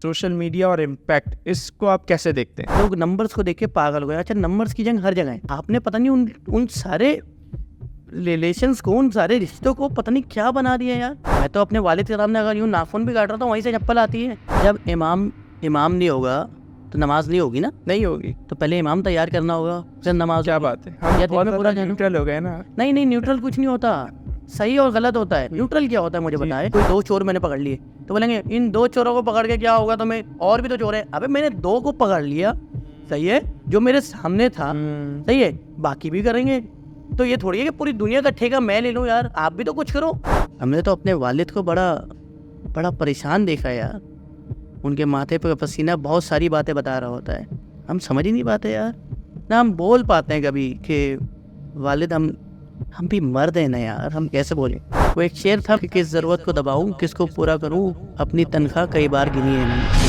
Social media اور impact, اس کو آپ کیسے دیکھتے ہیں؟ لوگ نمبرز کو دیکھ کے پاگل ہو گئے. اچھا نمبرز کی جنگ ہر جگہ ہے. آپ نے پتہ نہیں ان سارے ریلیشنز کو، ان سارے رشتوں کو پتہ نہیں کیا بنا دیا یار. میں تو اپنے والد کے سامنے اگر یوں ناخن بھی کاٹ رہا تھا وہیں سے چپل آتی ہے. جب امام نہیں ہوگا تو نماز نہیں ہوگی نا. نہیں ہوگی تو پہلے امام تیار کرنا ہوگا پھر نماز. کیا بات ہے، ہم بہت زیادہ نیوٹرل ہو گئے نا. نہیں نیوٹرل کچھ نہیں ہوتا. صحیح اور غلط ہوتا ہے. نیوٹرل کیا ہوتا ہے مجھے بتائے. کوئی 2 چور میں نے پکڑ لیے تو بولیں گے ان 2 چوروں کو پکڑ کے کیا ہوگا تمہیں، اور بھی تو چور ہیں. ابے میں نے 2 کو پکڑ لیا، صحیح ہے، جو میرے سامنے تھا، صحیح ہے، باقی بھی کریں گے. تو یہ تھوڑی ہے کہ پوری دنیا کا ٹھیکہ میں لے لوں. یار آپ بھی تو کچھ کرو. ہم نے تو اپنے والد کو بڑا پریشان دیکھا یار. ان کے ماتھے پہ پسینہ بہت ساری باتیں بتا رہا ہوتا ہے. ہم سمجھ ہی نہیں پاتے یار، نہ ہم بول پاتے ہیں کبھی کہ والد ہم بھی مرد ہیں نا یار، ہم کیسے بولیں. وہ ایک شعر تھا کہ کس ضرورت کو دباؤں کس کو پورا کروں، اپنی تنخواہ کئی بار گنی ہے نہیں.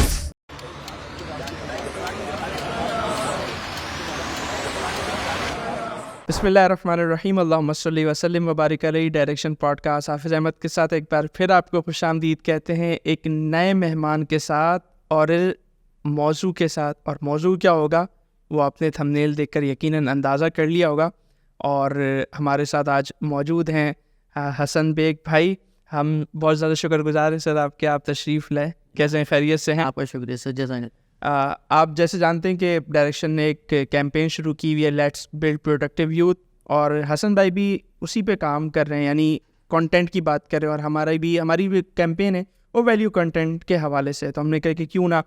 بسم اللہ الرحمن الرحیم. اللہم صلی وسلم وبارک علیہ. ڈائریکشن پوڈ کاسٹ حافظ احمد کے ساتھ ایک بار پھر آپ کو خوش آمدید کہتے ہیں، ایک نئے مہمان کے ساتھ اور موضوع کے ساتھ. اور موضوع کیا ہوگا وہ آپ نے تھمبنیل دیکھ کر یقیناً اندازہ کر لیا ہوگا. اور ہمارے ساتھ آج موجود ہیں حسن بیگ بھائی. ہم بہت زیادہ شکر گزار ہیں سر آپ کے، آپ تشریف لائے. کیسے ہیں، خیریت سے ہیں؟ آپ کا شکریہ سر. جزاک آپ جیسے جانتے ہیں کہ ڈائریکشن نے ایک کیمپین شروع کی ہوئی ہے، لیٹس بلڈ پروڈکٹیو یوتھ، اور حسن بھائی بھی اسی پہ کام کر رہے ہیں، یعنی کنٹینٹ کی بات کر رہے ہیں. اور ہماری بھی کیمپین ہے وہ ویلیو کنٹینٹ کے حوالے سے. تو ہم نے کہا کہ کیوں نہ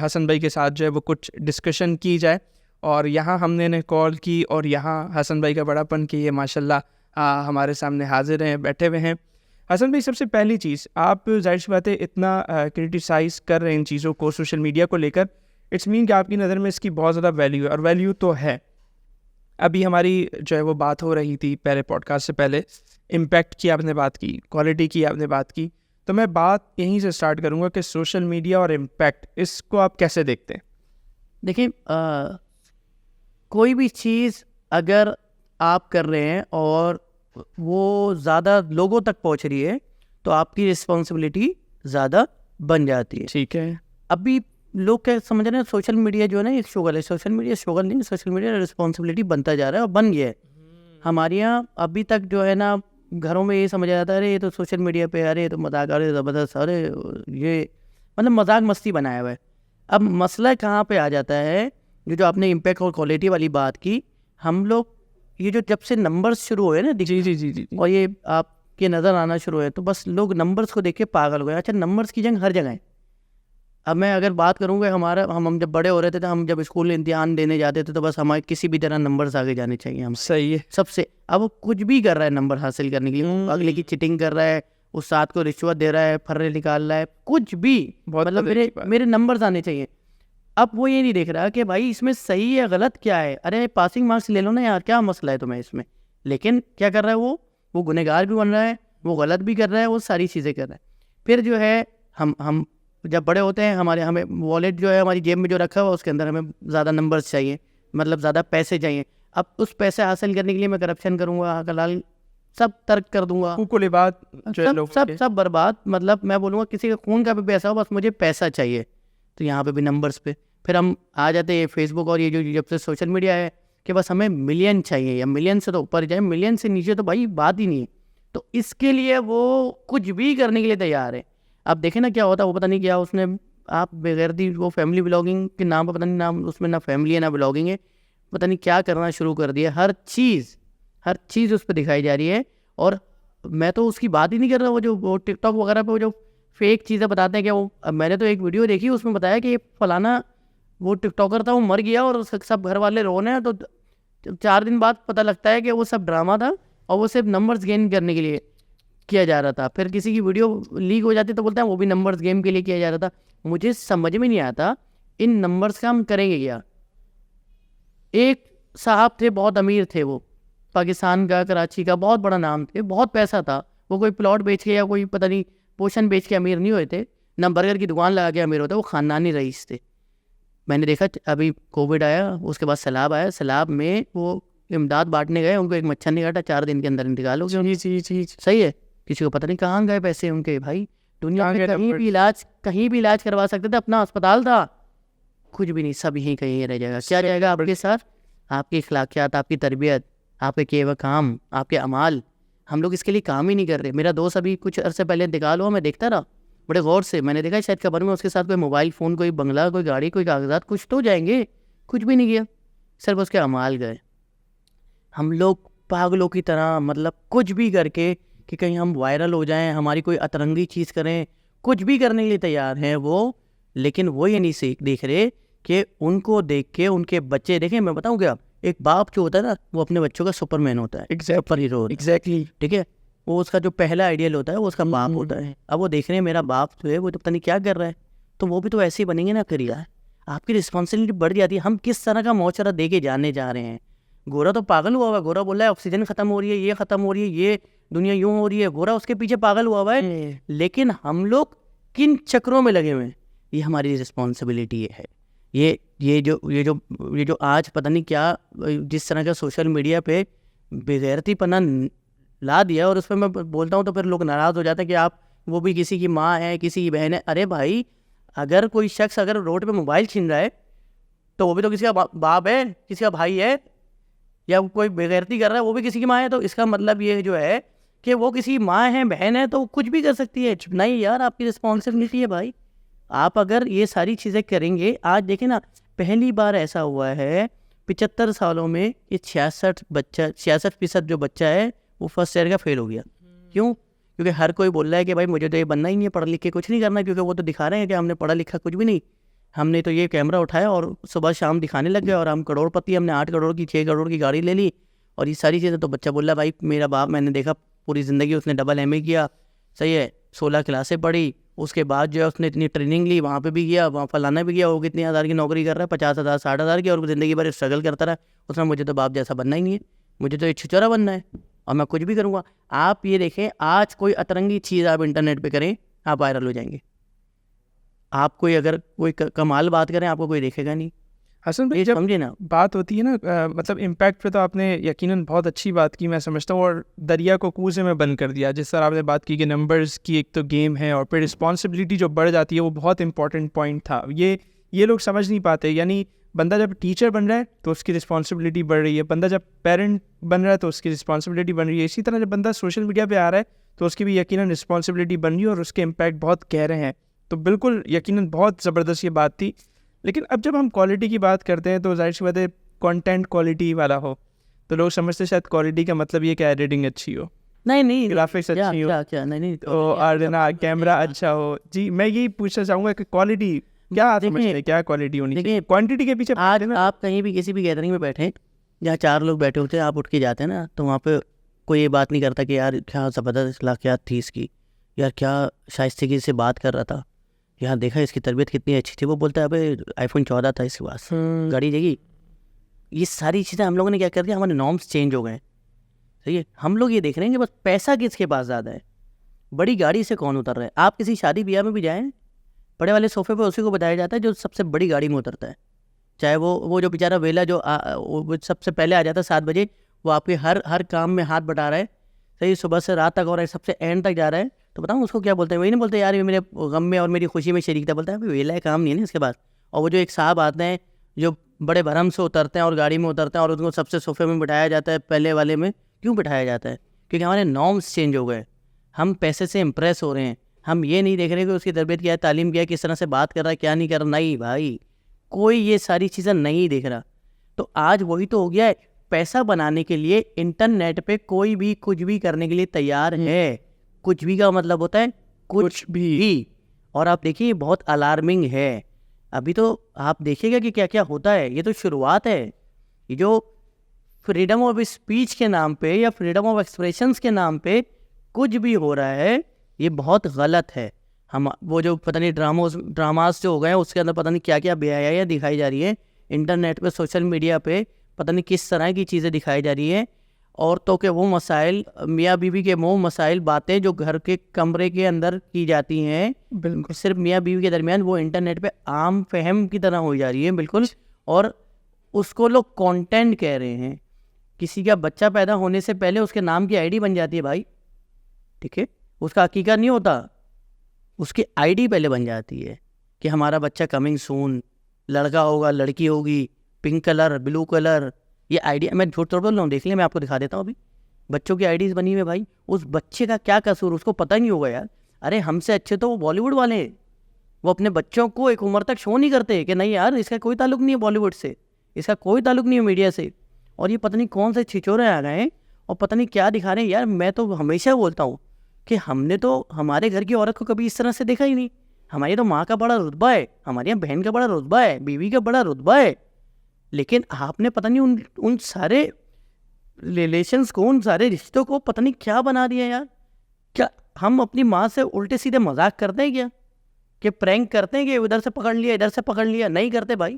حسن بھائی کے ساتھ جو ہے وہ کچھ ڈسکشن کی جائے. اور یہاں ہم نے انہیں کال کی اور یہاں حسن بھائی کا بڑا پن کہ یہ ماشاء اللہ ہمارے سامنے حاضر ہیں، بیٹھے ہوئے ہیں. حسن بھائی، سب سے پہلی چیز، آپ ظاہر سی بات ہے اتنا کرٹیسائز کر رہے ہیں ان چیزوں کو سوشل میڈیا کو لے کر، اٹس مین کہ آپ کی نظر میں اس کی بہت زیادہ ویلیو ہے، اور ویلیو تو ہے. ابھی ہماری جو ہے وہ بات ہو رہی تھی پہلے پوڈ کاسٹ سے پہلے، امپیکٹ کی آپ نے بات کی، کوالٹی کی آپ نے بات کی. تو میں بات یہیں سے اسٹارٹ کروں گا کہ سوشل میڈیا اور امپیکٹ، اس کو آپ کیسے دیکھتے ہیں؟ دیکھیں، کوئی بھی چیز اگر آپ کر رہے ہیں اور وہ زیادہ لوگوں تک پہنچ رہی ہے تو آپ کی رسپانسبلٹی زیادہ بن جاتی ہے. ٹھیک ہے. ابھی لوگ کیا سمجھ رہے ہیں، سوشل میڈیا جو ہے نا ایک شغل ہے. سوشل میڈیا شغل نہیں، سوشل میڈیا رسپانسبلٹی بنتا جا رہا ہے اور بن گیا ہے. ہمارے یہاں ابھی تک جو ہے نا گھروں میں یہ سمجھا جاتا ہے ارے یہ تو سوشل میڈیا پہ، ارے یہ تو مذاق، ارے زبردست، ارے یہ مطلب مذاق مستی بنایا ہوا ہے. اب مسئلہ کہاں پہ آ جاتا ہے، جو آپ نے امپیکٹ اور کوالٹی والی بات کی. ہم لوگ یہ جو جب سے نمبرز شروع ہوئے نا جی اور یہ آپ کے نظر آنا شروع ہوئے تو بس لوگ نمبرز کو دیکھ کے پاگل ہو گئے. اچھا نمبرز کی جنگ ہر جگہ ہے. اب میں اگر بات کروں گا ہم جب بڑے ہو رہے تھے تو ہم جب اسکول امتحان دینے جاتے تھے تو بس ہمارے کسی بھی طرح نمبرز آگے جانے چاہیے ہم. صحیح ہے. سب سے اب وہ کچھ بھی کر رہا ہے نمبر حاصل کرنے کے لیے، اگلے کی چیٹنگ کر رہا ہے، استاد کو رشوت دے رہا ہے، پھرے نکال رہا ہے، کچھ بھی، مطلب میرے نمبرز آنے چاہیے. اب وہ یہ نہیں دیکھ رہا کہ بھائی اس میں صحیح ہے غلط کیا ہے. ارے پاسنگ مارکس لے لو نا یار، کیا مسئلہ ہے تمہیں اس میں. لیکن کیا کر رہا ہے وہ گنہگار بھی بن رہا ہے، وہ غلط بھی کر رہا ہے، وہ ساری چیزیں کر رہا ہے. پھر جو ہے ہم جب بڑے ہوتے ہیں ہمیں والیٹ جو ہے ہماری جیب میں جو رکھا ہوا اس کے اندر ہمیں زیادہ نمبرز چاہیے، مطلب زیادہ پیسے چاہیے. اب اس پیسے حاصل کرنے کے لیے میں کرپشن کروں گا، حلال سب ترک کر دوں گا، سب برباد. مطلب میں بولوں گا کسی کا خون کا بھی پیسہ ہو، بس مجھے پیسہ چاہیے. تو یہاں پہ بھی نمبرز پہ پھر ہم آ جاتے ہیں فیس بک اور یہ جو جب سے سوشل میڈیا ہے کہ بس ہمیں ملین چاہیے، یا ملین سے تو اوپر جائے، ملین سے نیچے تو بھائی بات ہی نہیں ہے. تو اس کے لیے وہ کچھ بھی کرنے کے لیے تیار ہے. اب دیکھیں نا کیا ہوتا ہے، وہ پتہ نہیں کیا اس نے آپ بغیرتی وہ فیملی بلاگنگ کے نام پہ پتہ نہیں نام اس میں نہ فیملی ہے نہ بلاگنگ ہے، پتہ نہیں کیا کرنا شروع کر دیا. ہر چیز اس پہ دکھائی جا رہی ہے. اور میں تو اس کی بات ہی نہیں کر رہا، وہ ٹک ٹاک وغیرہ پہ وہ جو فیک چیزیں بتاتے ہیں کہ وہ، میں نے تو ایک ویڈیو دیکھی اس میں بتایا کہ فلانا وہ ٹک ٹاکر تھا، وہ مر گیا اور سب گھر والے رونے ہیں. تو 4 دن بعد پتہ لگتا ہے کہ وہ سب ڈرامہ تھا اور وہ صرف نمبرز گین کرنے کے لیے کیا جا رہا تھا. پھر کسی کی ویڈیو لیک ہو جاتی تو بولتا ہے وہ بھی نمبرز گیم کے لیے کیا جا رہا تھا. مجھے سمجھ میں نہیں آتا ان نمبرز کا ہم کریں گے کیا. ایک صاحب تھے، بہت امیر تھے، وہ پاکستان کا، کراچی کا، بہت بڑا نام تھے، بہت پیسہ تھا. وہ کوئی پلاٹ بیچ کے یا کوئی پتہ نہیں پوشن بیچ کے امیر نہیں ہوئے تھے، نہ برگر کی دکان لگا کے امیر ہوتے، وہ خاندانی رئیس تھے. میں نے دیکھا ابھی کووڈ آیا، اس کے بعد سیلاب آیا، سیلاب میں وہ امداد بانٹنے گئے، ان کو ایک مچھر نہیں کاٹا، 4 دن کے اندر انتقال ہو گیا. صحیح ہے. کسی کو پتہ نہیں کہاں گئے پیسے ان کے. بھائی دنیا میں کہیں بھی علاج کروا سکتے تھے, اپنا اسپتال تھا, کچھ بھی نہیں, سب یہیں کہیں رہ جائے گا. کیا جائے گا آپ کے ساتھ؟ آپ کی اخلاقیات, آپ کی تربیت, آپ کے کیے ہوئے کام, آپ کے اعمال. ہم لوگ اس کے لیے کام ہی نہیں کر رہے. میرا دوست ابھی کچھ عرصے پہلے انتقال ہوا, میں دیکھتا رہا بڑے غور سے, میں نے دیکھا شاید قبر میں اس کے ساتھ کوئی موبائل فون, کوئی بنگلہ, کوئی گاڑی, کوئی کاغذات, کچھ تو جائیں گے, کچھ بھی نہیں کیا, صرف اس کے اعمال گئے. ہم لوگ پاگلوں کی طرح مطلب کچھ بھی کر کے کہ کہیں ہم وائرل ہو جائیں, ہماری کوئی اترنگی چیز کریں, کچھ بھی کرنے کے لیے تیار ہیں وہ. لیکن وہ یہ نہیں دیکھ رہے کہ ان کو دیکھ کے ان کے بچے دیکھیں. میں بتاؤں کیا, ایک باپ جو ہوتا ہے نا, وہ اپنے بچوں کا سپر مین ہوتا ہے, سپر ہیرو ہوتا ہے. ایگزیکٹلی, ٹھیک ہے, وہ اس کا جو پہلا آئیڈیل ہوتا ہے وہ اس کا باپ ہوتا ہے. اب وہ دیکھ رہے ہیں میرا باپ جو ہے وہ تو پتہ نہیں کیا کر رہا ہے, تو وہ بھی تو ایسے ہی بنیں گے نا. کریے, آپ کی رسپانسبلٹی بڑھ جاتی ہے. ہم کس طرح کا معاشرہ دے کے جانے جا رہے ہیں. گورا تو پاگل ہوا ہوا ہے, گورا بول رہا ہے آکسیجن ختم ہو رہی ہے, یہ ختم ہو رہی ہے, یہ دنیا یوں ہو رہی ہے, گورا اس کے پیچھے پاگل ہوا ہوا ہے. لیکن ہم لوگ کن چکروں میں لگے ہوئے ہیں, یہ ہماری رسپانسبلٹی ہے. یہ جو آج پتہ نہیں کیا جس طرح کا سوشل میڈیا پہ بغیرتی پنا لا دیا, اور اس پہ میں بولتا ہوں تو پھر لوگ ناراض ہو جاتے ہیں کہ آپ وہ بھی کسی کی ماں ہے, کسی کی بہن ہے. ارے بھائی, اگر کوئی شخص اگر روڈ پہ موبائل چھین رہا ہے تو وہ بھی تو کسی کا باپ ہے, کسی کا بھائی ہے, یا کوئی بغیرتی کر رہا ہے وہ بھی کسی کی ماں ہے. تو اس کا مطلب یہ جو ہے کہ وہ کسی کی ماں ہے, بہن ہے, تو کچھ بھی کر سکتی ہے. نہیں یار, آپ کی رسپانسبلٹی ہے بھائی. آپ اگر یہ ساری چیزیں کریں گے, آج دیکھیں نا, پہلی بار ایسا ہوا ہے 75 سالوں میں یہ 66% جو بچہ ہے وہ فرسٹ ایئر کا فیل ہو گیا. کیوں؟ کیونکہ ہر کوئی بول رہا ہے کہ بھائی مجھے تو یہ بننا ہی نہیں ہے, پڑھ لکھ کے کچھ نہیں کرنا, کیونکہ وہ تو دکھا رہے ہیں کہ ہم نے پڑھا لکھا کچھ بھی نہیں, ہم نے تو یہ کیمرہ اٹھایا اور صبح شام دکھانے لگ گئے, اور ہم کروڑ پتی, ہم نے 8 کروڑ کی 6 کروڑ کی گاڑی لے لی, اور یہ ساری چیزیں. تو بچہ بول رہا ہے بھائی میرا باپ, میں نے دیکھا پوری زندگی اس نے ڈبل ایم اے کیا, صحیح ہے, 16 کلاسیں پڑھی, اس کے بعد جو ہے اس نے اتنی ٹریننگ لی, وہاں پہ بھی گیا, وہاں فلانا بھی گیا, وہ کتنی ہزار کی نوکری کر رہا ہے, 50,000 60,000 کی, اور زندگی بھر اسٹرگل کرتا رہا. اس نے مجھے تو باپ جیسا بننا ہی نہیں ہے, مجھے تو ایک چھچورا بننا ہے, اور میں کچھ بھی کروں گا. آپ یہ دیکھیں, آج کوئی اترنگی چیز آپ انٹرنیٹ پہ کریں, آپ وائرل ہو جائیں گے. آپ کوئی اگر کوئی کمال بات کریں, آپ کو کوئی دیکھے گا نہیں. حسن بھائی, جب بات ہوتی ہے نا مطلب امپیکٹ پہ, تو آپ نے یقیناً بہت اچھی بات کی, میں سمجھتا ہوں, اور دریا کو کوزے میں بند کر دیا. جس طرح آپ نے بات کی کہ نمبرز کی ایک تو گیم ہے, اور پھر رسپانسبلٹی جو بڑھ جاتی ہے, وہ بہت امپورٹنٹ پوائنٹ تھا. یہ لوگ سمجھ نہیں پاتے. یعنی بندہ جب ٹیچر بن رہا ہے تو اس کی رسپانسبلٹی بڑھ رہی ہے, بندہ جب پیرنٹ بن رہا ہے تو اس کی رسپانسبلٹی بن رہی ہے. اسی طرح جب بندہ سوشل میڈیا پہ آ رہا ہے تو اس کی بھی یقیناً رسپانسبلٹی بن رہی ہے, اور اس کے امپیکٹ بہت گہرے ہیں. تو بالکل یقیناً بہت زبردست یہ بات تھی. لیکن اب جب ہم کوالٹی کی بات کرتے ہیں تو ظاہر سی بات ہے کانٹینٹ کوالٹی والا ہو, تو لوگ سمجھتے ہیں شاید کوالٹی کا مطلب یہ کہ ایڈیٹنگ اچھی ہو, نہیں, گرافکس اچھی ہو, اور کیمرہ اچھا ہو. جی, میں یہی پوچھنا چاہوں گا کہ کوالٹی کیا سمجھتے ہیں, کیا کوالٹی ہونی چاہیے, کوانٹٹی کے پیچھے. آج آپ کہیں بھی کسی بھی گیدرنگ میں بیٹھیں جہاں 4 لوگ بیٹھے ہوتے ہیں, آپ اٹھ کے جاتے ہیں نا, تو وہاں پہ کوئی یہ بات نہیں کرتا کہ یار کیا زبردست اخلاقیات تھی اس کی, یار کیا شائستگی سے بات کر رہا تھا, یہاں دیکھا اس کی تربیت کتنی اچھی تھی. وہ بولتا ہے ابھی iPhone 14 تھا اس کے پاس, گاڑی دے گی. یہ ساری چیزیں ہم لوگوں نے کیا کر دیا, ہمارے نارمس چینج ہو گئے. صحیح ہے, ہم لوگ یہ دیکھ رہے ہیں کہ بس پیسہ کس کے پاس زیادہ ہے, بڑی گاڑی سے کون اتر رہا ہے. آپ کسی شادی بیاہ میں بھی جائیں, بڑے والے صوفے پہ اسی کو بتایا جاتا ہے جو سب سے بڑی گاڑی میں اترتا ہے, چاہے وہ جو بیچارہ ویلا جو سب سے پہلے آ جاتا ہے 7 بجے, وہ آپ کے ہر کام میں ہاتھ بٹا رہا ہے, صحیح, صبح سے رات تک, اور سب سے اینڈ تک جا رہا ہے. تو بتاؤں اس کو کیا بولتے ہیں, وہی نہیں بولتے یار یہ میرے غم میں اور میری خوشی میں شریک تھا, بولتا ہے ویلا ہے, کام نہیں ہے نا اس کے پاس. اور وہ جو ایک صاحب آتے ہیں جو بڑے بھرم سے اترتے ہیں اور گاڑی میں اترتے ہیں, اور ان کو سب سے صوفے میں بٹھایا جاتا ہے, پہلے والے میں کیوں بٹھایا جاتا ہے, کیونکہ ہمارے نارمس چینج ہو گئے, ہم پیسے سے امپریس ہو رہے ہیں. ہم یہ نہیں دیکھ رہے کہ اس کی تربیت کیا ہے, تعلیم کیا ہے, کس طرح سے بات کر رہا ہے, کیا نہیں کر رہا. نہیں بھائی, کوئی یہ ساری چیزیں نہیں دیکھ رہا. تو آج وہی تو ہو گیا ہے, پیسہ بنانے کے لیے انٹرنیٹ پہ کوئی بھی کچھ بھی کرنے کے لیے تیار ہے. کچھ بھی کا مطلب ہوتا ہے کچھ بھی. اور آپ دیکھیے بہت الارمنگ ہے. ابھی تو آپ دیکھیے گا کہ کیا کیا ہوتا ہے. یہ تو شروعات ہے. یہ جو فریڈم آف اسپیچ کے نام پہ یا فریڈم آف ایکسپریشنس کے نام پہ کچھ بھی ہو رہا ہے, یہ بہت غلط ہے. ہم وہ جو پتہ نہیں ڈراماز جو ہو گئے ہیں, اس کے اندر پتہ نہیں کیا کیا بیایا دکھائی جا رہی ہے. انٹرنیٹ پہ, سوشل میڈیا پہ پتہ نہیں کس طرح کی چیزیں دکھائی جا رہی ہیں. عورتوں کے وہ مسائل, میاں بیوی کے وہ مسائل, باتیں جو گھر کے کمرے کے اندر کی جاتی ہیں, بالکل صرف میاں بیوی کے درمیان, وہ انٹرنیٹ پہ عام فہم کی طرح ہو جا رہی ہے. بالکل. اور اس کو لوگ کانٹینٹ کہہ رہے ہیں. کسی کا بچہ پیدا ہونے سے پہلے اس کے نام کی آئی ڈی بن جاتی ہے بھائی, ٹھیک ہے, اس کا عقیقہ نہیں ہوتا. اس کی آئی ڈی پہلے بن جاتی ہے کہ ہمارا بچہ کمنگ سون، لڑکا ہوگا لڑکی ہوگی، پنک کلر بلو کلر، یہ آئی ڈی. میں جھوٹ توڑ بول رہا ہوں، دیکھ لیں میں آپ کو دکھا دیتا ہوں. ابھی بچوں کی آئی ڈیز بنی ہوئی ہے بھائی. اس بچے کا کیا قصور، اس کو پتہ نہیں ہوگا یار. ارے ہم سے اچھے تو وہ بالی ووڈ والے ہیں. وہ اپنے بچوں کو ایک عمر تک شو نہیں کرتے کہ نہیں یار اس کا کوئی تعلق نہیں ہے بالی ووڈ سے، اس کا کوئی تعلق نہیں ہے میڈیا سے. اور یہ پتہ نہیں کون سے چھچورے آ گئے ہیں اور پتہ نہیں کیا دکھا رہے ہیں. یار میں تو ہمیشہ بولتا ہوں کہ ہم نے تو ہمارے گھر کی عورت کو کبھی اس طرح سے دیکھا ہی نہیں. ہماری تو ماں کا بڑا رتبہ ہے، ہماری یہاں بہن کا بڑا رتبہ ہے، بیوی کا بڑا رتبہ ہے. لیکن آپ نے پتہ نہیں ان سارے ریلیشنس کو، ان سارے رشتوں کو پتہ نہیں کیا بنا دیا یار. کیا ہم اپنی ماں سے الٹے سیدھے مذاق کرتے ہیں کیا، کہ پرینک کرتے ہیں کہ ادھر سے پکڑ لیا ادھر سے پکڑ لیا؟ نہیں کرتے بھائی.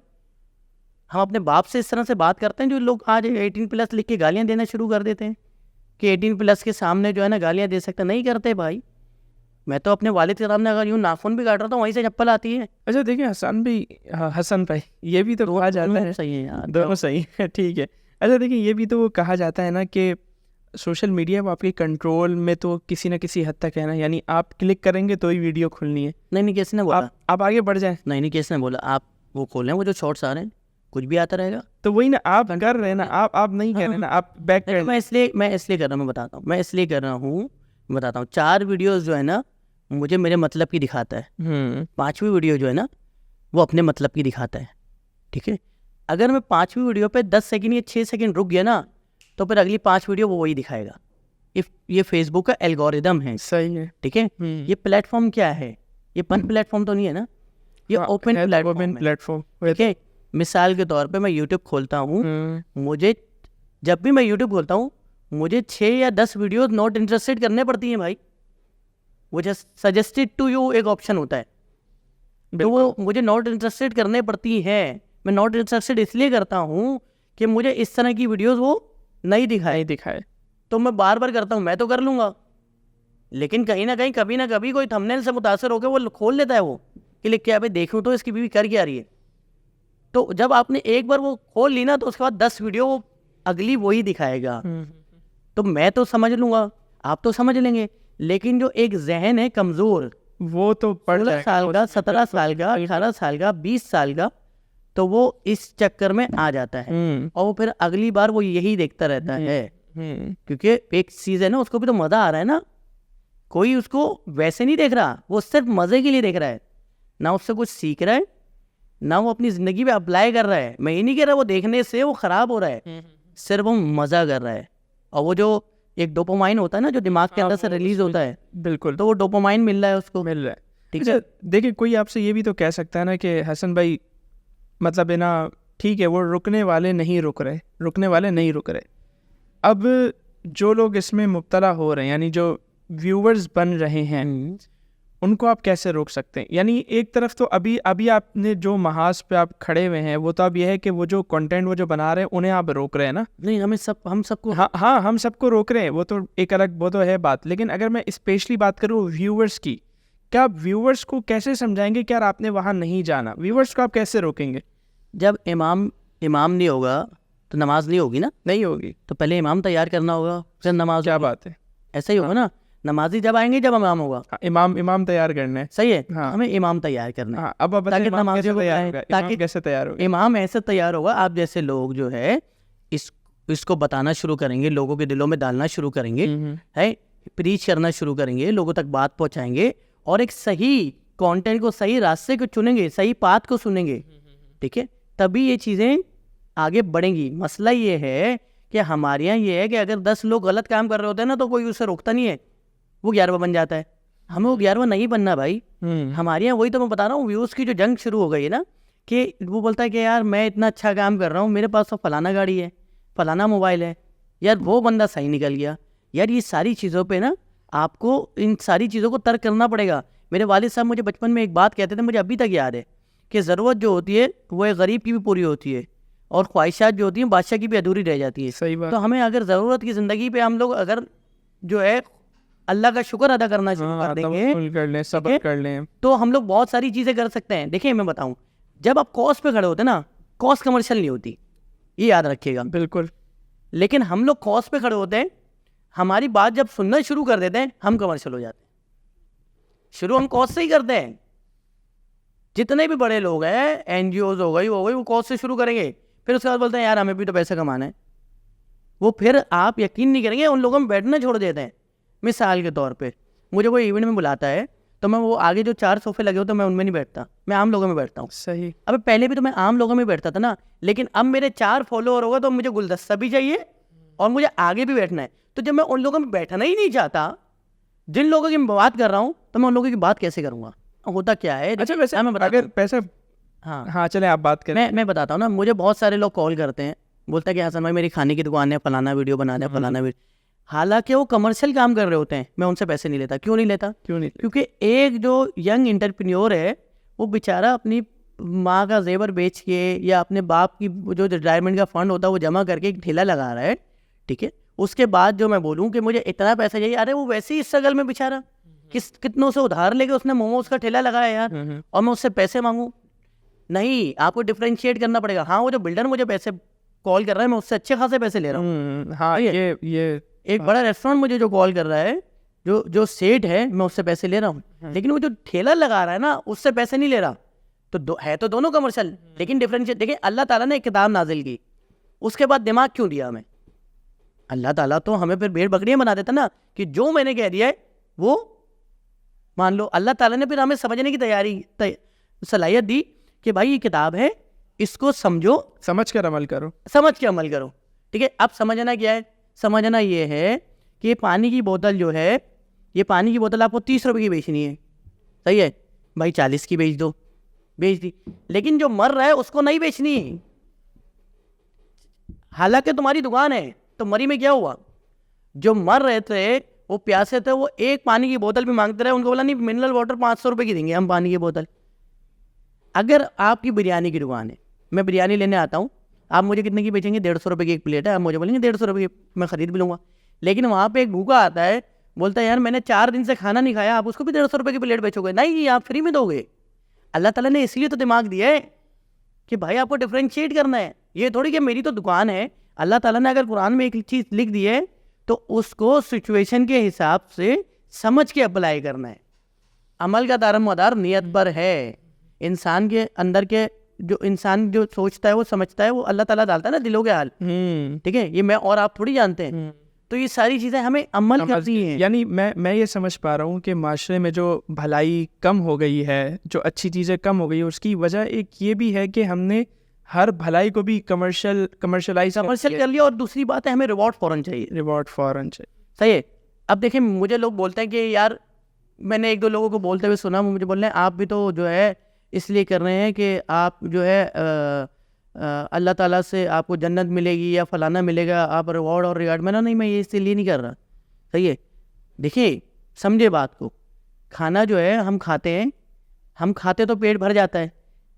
ہم اپنے باپ سے اس طرح سے بات کرتے ہیں جو لوگ آج 18+ لکھ کے گالیاں دینا شروع کر دیتے ہیں کہ 18+ کے سامنے جو ہے نا گالیاں دے سکتے. نہیں کرتے بھائی. میں تو اپنے والد کے سامنے اگر یوں ناخن بھی کاٹ رہا تھا وہیں سے چپل آتی ہے. اچھا دیکھیں حسن بھائی یہ بھی تو کہا جاتا ہے، صحیح ہے یار، دونوں صحیح ہے، ٹھیک ہے. اچھا دیکھیں یہ بھی تو کہا جاتا ہے نا کہ سوشل میڈیا آپ کے کنٹرول میں تو کسی نہ کسی حد تک ہے نا، یعنی آپ کلک کریں گے تو ہی ویڈیو کھلنی ہے. نہیں کس نے بولا آپ آگے بڑھ جائیں؟ نہیں کس نے بولا آپ وہ کھولیں، وہ جو شارٹس آ رہے ہیں کچھ بھی آتا رہے گا. تو وہی نا آپ کر رہے ہیں نا، آپ نہیں کر رہے نا، آپ بیک کر. میں اس لیے کر رہا ہوں، میں بتاتا ہوں، میں اس لیے کر رہا ہوں، 4 ویڈیوز جو ہے نا مجھے میرے مطلب کی دکھاتا ہے. 5ویں ویڈیو جو ہے نا وہ اپنے مطلب کی دکھاتا ہے. ٹھیک ہے، اگر میں 5ویں ویڈیو پہ 10 سیکنڈ یا 6 سیکنڈ رک گیا نا تو پھر اگلی 5 ویڈیو وہ وہی دکھائے گا. یہ فیس بک کا الگوریدم ہے. صحیح ہے، ٹھیک ہے. یہ پلیٹ فارم کیا ہے؟ یہ پلیٹ فارم تو نہیں ہے نا، یہ اوپن پلیٹ فارم. ٹھیک ہے. مثال کے طور پہ میں یوٹیوب کھولتا ہوں، مجھے جب بھی میں یوٹیوب کھولتا ہوں مجھے 6 یا 10 ویڈیوز ناٹ انٹرسٹڈ کرنے پڑتی ہیں بھائی. وہ جسٹ سجیسٹڈ ٹو یو ایک آپشن ہوتا ہے، تو وہ مجھے ناٹ انٹرسٹڈ کرنے پڑتی ہے. میں ناٹ انٹرسٹڈ اس لیے کرتا ہوں کہ مجھے اس طرح کی ویڈیوز وہ نہیں دکھائے. تو میں بار بار کرتا ہوں، میں تو کر لوں گا لیکن کہیں نہ کہیں کبھی نہ کبھی کوئی تھمبنیل سے متاثر ہو کے وہ کھول لیتا ہے، وہ کہ لکھ کے ابھی دیکھوں تو اس کی بیوی کر کیا رہی ہے. تو جب آپ نے ایک بار وہ کھول لی نا تو اس کے بعد 10 ویڈیو وہ اگلی وہی دکھائے گا. تو میں تو سمجھ لوں گا، آپ تو سمجھ لیں گے، لیکن جو ایک ذہن ہے کمزور، وہ تو 16 سال کا، 17 سال کا، 18 سال کا، 20 سال کا، تو وہ اس چکر میں آ جاتا ہے اور وہ پھر اگلی بار وہ یہی دیکھتا رہتا ہے. کیونکہ ایک چیز ہے نا، اس کو بھی تو مزہ آ رہا ہے نا. کوئی اس کو ویسے نہیں دیکھ رہا، وہ صرف مزے کے لیے دیکھ رہا ہے. نہ اس سے کچھ سیکھ رہا ہے، نہ وہ اپنی زندگی پہ اپلائی کر رہا ہے. میں یہ نہیں کہہ رہا وہ دیکھنے سے وہ خراب ہو رہا ہے، صرف وہ مزہ کر رہا ہے. اور وہ جو ایک ڈوپامائن ہوتا ہے نا جو دماغ کے اندر سے ریلیز ہوتا ہے، بالکل، تو وہ ڈوپامائن مل رہا ہے، اس کو مل رہا ہے. ٹھیک ہے. دیکھیں کوئی آپ سے یہ بھی تو کہہ سکتا ہے نا کہ حسن بھائی مطلب ہے نا ٹھیک ہے وہ رکنے والے نہیں رک رہے. اب جو لوگ اس میں مبتلا ہو رہے ہیں، یعنی جو ویورز بن رہے ہیں، ان کو آپ کیسے روک سکتے ہیں؟ یعنی ایک طرف تو ابھی آپ نے جو محاذ پہ آپ کھڑے ہوئے ہیں وہ تو اب یہ ہے کہ وہ جو کنٹینٹ وہ جو بنا رہے ہیں انہیں آپ روک رہے ہیں نا. نہیں، ہم سب کو ہم سب کو روک رہے ہیں، وہ تو ایک الگ وہ تو ہے بات. لیکن اگر میں اسپیشلی بات کروں ویورز کی، کیا آپ ویورز کو کیسے سمجھائیں گے کہ یار آپ نے وہاں نہیں جانا؟ ویورز کو آپ کیسے روکیں گے؟ جب امام نہیں ہوگا تو نماز نہیں ہوگی نا. نہیں ہوگی تو پہلے امام تیار کرنا ہوگا پھر نماز. کیا بات ہے، ایسا ہی ہوگا نا. نمازی جب آئیں گے جب امام ہوگا. امام تیار کرنا ہے. صحیح ہے، ہمیں امام تیار کرنا ہے. اب تاکہ نمازی کیسے تیار ہوگا؟ امام ایسے تیار ہوگا، آپ جیسے لوگ جو ہے اس کو بتانا شروع کریں گے، لوگوں کے دلوں میں ڈالنا شروع کریں گے، ہے پریچ کرنا شروع کریں گے، لوگوں تک بات پہنچائیں گے اور ایک صحیح کانٹینٹ کو، صحیح راستے کو چنیں گے، صحیح پاتھ کو سنیں گے. ٹھیک ہے، تبھی یہ چیزیں آگے بڑھیں گی. مسئلہ یہ ہے کہ ہمارے یہاں یہ ہے کہ اگر 10 لوگ غلط کام کر رہے ہوتے ہیں نا تو کوئی اسے روکتا نہیں ہے، وہ 11واں بن جاتا ہے. ہمیں وہ 11واں نہیں بننا بھائی. ہمارے یہاں وہی تو میں بتا رہا ہوں، ویوز کی جو جنگ شروع ہو گئی ہے نا، کہ وہ بولتا ہے کہ یار میں اتنا اچھا کام کر رہا ہوں، میرے پاس تو فلانا گاڑی ہے، فلانا موبائل ہے، یار وہ بندہ صحیح نکل گیا. یار یہ ساری چیزوں پہ نا آپ کو ان ساری چیزوں کو ترک کرنا پڑے گا. میرے والد صاحب مجھے بچپن میں ایک بات کہتے تھے، مجھے ابھی تک یاد ہے، کہ ضرورت جو ہوتی ہے وہ ایک غریب کی بھی پوری ہوتی ہے اور خواہشات جو ہوتی ہیں بادشاہ کی بھی ادھوری رہ جاتی ہے. صحیح بات. تو ہمیں اگر ضرورت کی زندگی پہ ہم لوگ اگر جو ہے اللہ کا شکر ادا کرنا شروع کر دیں گے، صبر کر لیں، تو ہم لوگ بہت ساری چیزیں کر سکتے ہیں. دیکھیں میں بتاؤں، جب آپ کاس پہ کھڑے ہوتے ہیں نا، کاس کمرشل نہیں ہوتی، یہ یاد رکھیے گا. بالکل. لیکن ہم لوگ کاس پہ کھڑے ہوتے ہیں، ہماری بات جب سننا شروع کر دیتے ہیں ہم کمرشل ہو جاتے ہیں. شروع ہم کاسٹ سے ہی کرتے ہیں. جتنے بھی بڑے لوگ ہیں, این جی اوز ہو گئی وہ کاسٹ سے شروع کریں گے, پھر اس کے بعد بولتے ہیں یار ہمیں بھی تو پیسہ کمانا ہے. وہ پھر آپ یقین نہیں کریں گے ان لوگوں میں بیٹھنا چھوڑ دیتے ہیں. مثال کے طور پہ مجھے کوئی ایونٹ میں بلاتا ہے تو میں وہ آگے جو 4 صوفے لگے ہوتے ہیں میں ان میں نہیں بیٹھتا, میں عام لوگوں میں بیٹھتا ہوں. صحیح. اب پہلے بھی تو میں عام لوگوں میں بیٹھتا تھا نا, لیکن اب میرے 4 فالوور ہوگا تو مجھے گلدستہ بھی چاہیے اور مجھے آگے بھی بیٹھنا ہے. تو جب میں ان لوگوں میں بیٹھنا ہی نہیں چاہتا, جن لوگوں کی میں بات کر رہا ہوں, تو میں ان لوگوں کی بات کیسے کروں گا؟ ہوتا کیا ہے, اچھا ویسے اگر پیسہ, ہاں چلیں آپ بات کریں. میں بتاتا ہوں نا, مجھے بہت سارے لوگ کال کرتے ہیں, بولتا ہے کہ حسن بھائی میری کھانے کی دکان ہے, فلانا ویڈیو بنا دیں, فلانا ویڈیو. حالانکہ وہ کمرشل کام کر رہے ہوتے ہیں, میں ان سے پیسے نہیں لیتا. کیوں نہیں لیتا؟ کیونکہ ایک جو ینگ انٹرپرینیور ہے وہ بیچارہ اپنی ماں کا زیور بیچ کے یا اپنے باپ کی جو ریٹائرمنٹ کا فنڈ ہوتا ہے وہ جمع کر کے ایک ٹھیلا لگا رہا ہے, ٹھیک ہے. اس کے بعد جو میں بولوں کہ مجھے اتنا پیسہ چاہیے, ارے وہ ویسے ہی اسٹرگل میں بیچارہ کتنوں سے ادھار لے کے اس نے موموز کا ٹھیلا لگایا یار, اور میں اس سے پیسے مانگوں؟ نہیں, آپ کو ڈفرینشیٹ کرنا پڑے گا. ہاں وہ جو بلڈر مجھے پیسے کال کر رہا ہے میں اس سے اچھے خاصے پیسے لے رہا ہوں. ہاں یہ ایک بڑا ریسٹورینٹ مجھے جو کال کر رہا ہے, جو سیٹ ہے, میں اس سے پیسے لے رہا ہوں, لیکن وہ جو ٹھیلا لگا رہا ہے نا اس سے پیسے نہیں لے رہا. تو ہے تو دونوں کمرشل, لیکن ڈفرینشیٹ. دیکھیں اللہ تعالیٰ نے ایک کتاب نازل کی, اس کے بعد دماغ کیوں دیا ہمیں؟ اللہ تعالیٰ تو ہمیں پھر بھیڑ بکریاں بنا دیتا نا, کہ جو میں نے کہہ دیا ہے وہ مان لو. اللہ تعالیٰ نے پھر ہمیں سمجھنے کی صلاحیت دی کہ بھائی یہ کتاب ہے, اس کو سمجھو, سمجھ کر عمل کرو, ٹھیک ہے. اب سمجھنا کیا ہے؟ سمجھنا یہ ہے کہ یہ پانی کی بوتل جو ہے, یہ پانی کی بوتل آپ کو 30 روپے کی بیچنی ہے, صحیح ہے بھائی, 40 کی بیچ دو, بیچ دی. لیکن جو مر رہا ہے اس کو نہیں بیچنی. حالانکہ تمہاری دکان ہے, تو مری میں کیا ہوا؟ جو مر رہے تھے وہ پیاسے تھے, وہ ایک پانی کی بوتل بھی مانگتے رہے. ان کو بولا نہیں منرل واٹر 500 روپے کی دیں گے ہم پانی کی بوتل. اگر آپ کی بریانی کی دکان ہے, میں بریانی لینے آتا ہوں, آپ مجھے کتنے کی بیچیں گے؟ 150 روپے کی ایک پلیٹ ہے, آپ مجھے بولیں گے 150 روپے کی, میں خرید بھی لوں گا. لیکن وہاں پہ ایک بھوکا آتا ہے, بولتا ہے یار میں نے 4 دن سے کھانا نہیں کھایا, آپ اس کو بھی 150 روپے کی پلیٹ بیچو گے؟ نہیں, آپ فری میں دو گے. اللہ تعالیٰ نے اس لیے تو دماغ دیا ہے کہ بھائی آپ کو ڈفرینشیٹ کرنا ہے. یہ تھوڑی کہ میری تو دکان ہے. اللہ تعالیٰ نے اگر قرآن میں ایک چیز لکھ دی ہے تو اس کو سچویشن کے حساب سے سمجھ کے اپلائی کرنا ہے. عمل کا دار مدار نیت پر ہے. انسان کے اندر کے جو انسان جو سوچتا ہے وہ سمجھتا ہے, وہ اللہ تعالیٰ ڈالتا ہے نا دلوں کے حال, ٹھیک ہے. یہ میں اور آپ تھوڑی جانتے ہیں. تو یہ ساری چیزیں ہمیں عمل کرتی ہیں. یعنی میں یہ سمجھ پا رہا ہوں کہ معاشرے میں جو بھلائی کم ہو گئی ہے, جو اچھی چیزیں کم ہو گئی ہے, اس کی وجہ ایک یہ بھی ہے کہ ہم نے ہر بھلائی کو بھی کمرشلائز کر لیا. اور دوسری بات ہے ہمیں ریوارڈ فوراً چاہیے. صحیح ہے. اب دیکھیں مجھے لوگ بولتے ہیں کہ یار, میں نے 1-2 لوگوں کو بولتے ہوئے سنا, مجھے بول رہے ہیں آپ بھی تو جو ہے اس لیے کر رہے ہیں کہ آپ جو ہے اللہ تعالیٰ سے آپ کو جنت ملے گی یا فلانا ملے گا, آپ ریوارڈ اور ریگارڈ. میں نہیں, میں یہ اس لیے نہیں کر رہا. صحیح ہے. دیکھیے سمجھے بات کو, کھانا جو ہے ہم کھاتے ہیں, ہم کھاتے تو پیٹ بھر جاتا ہے,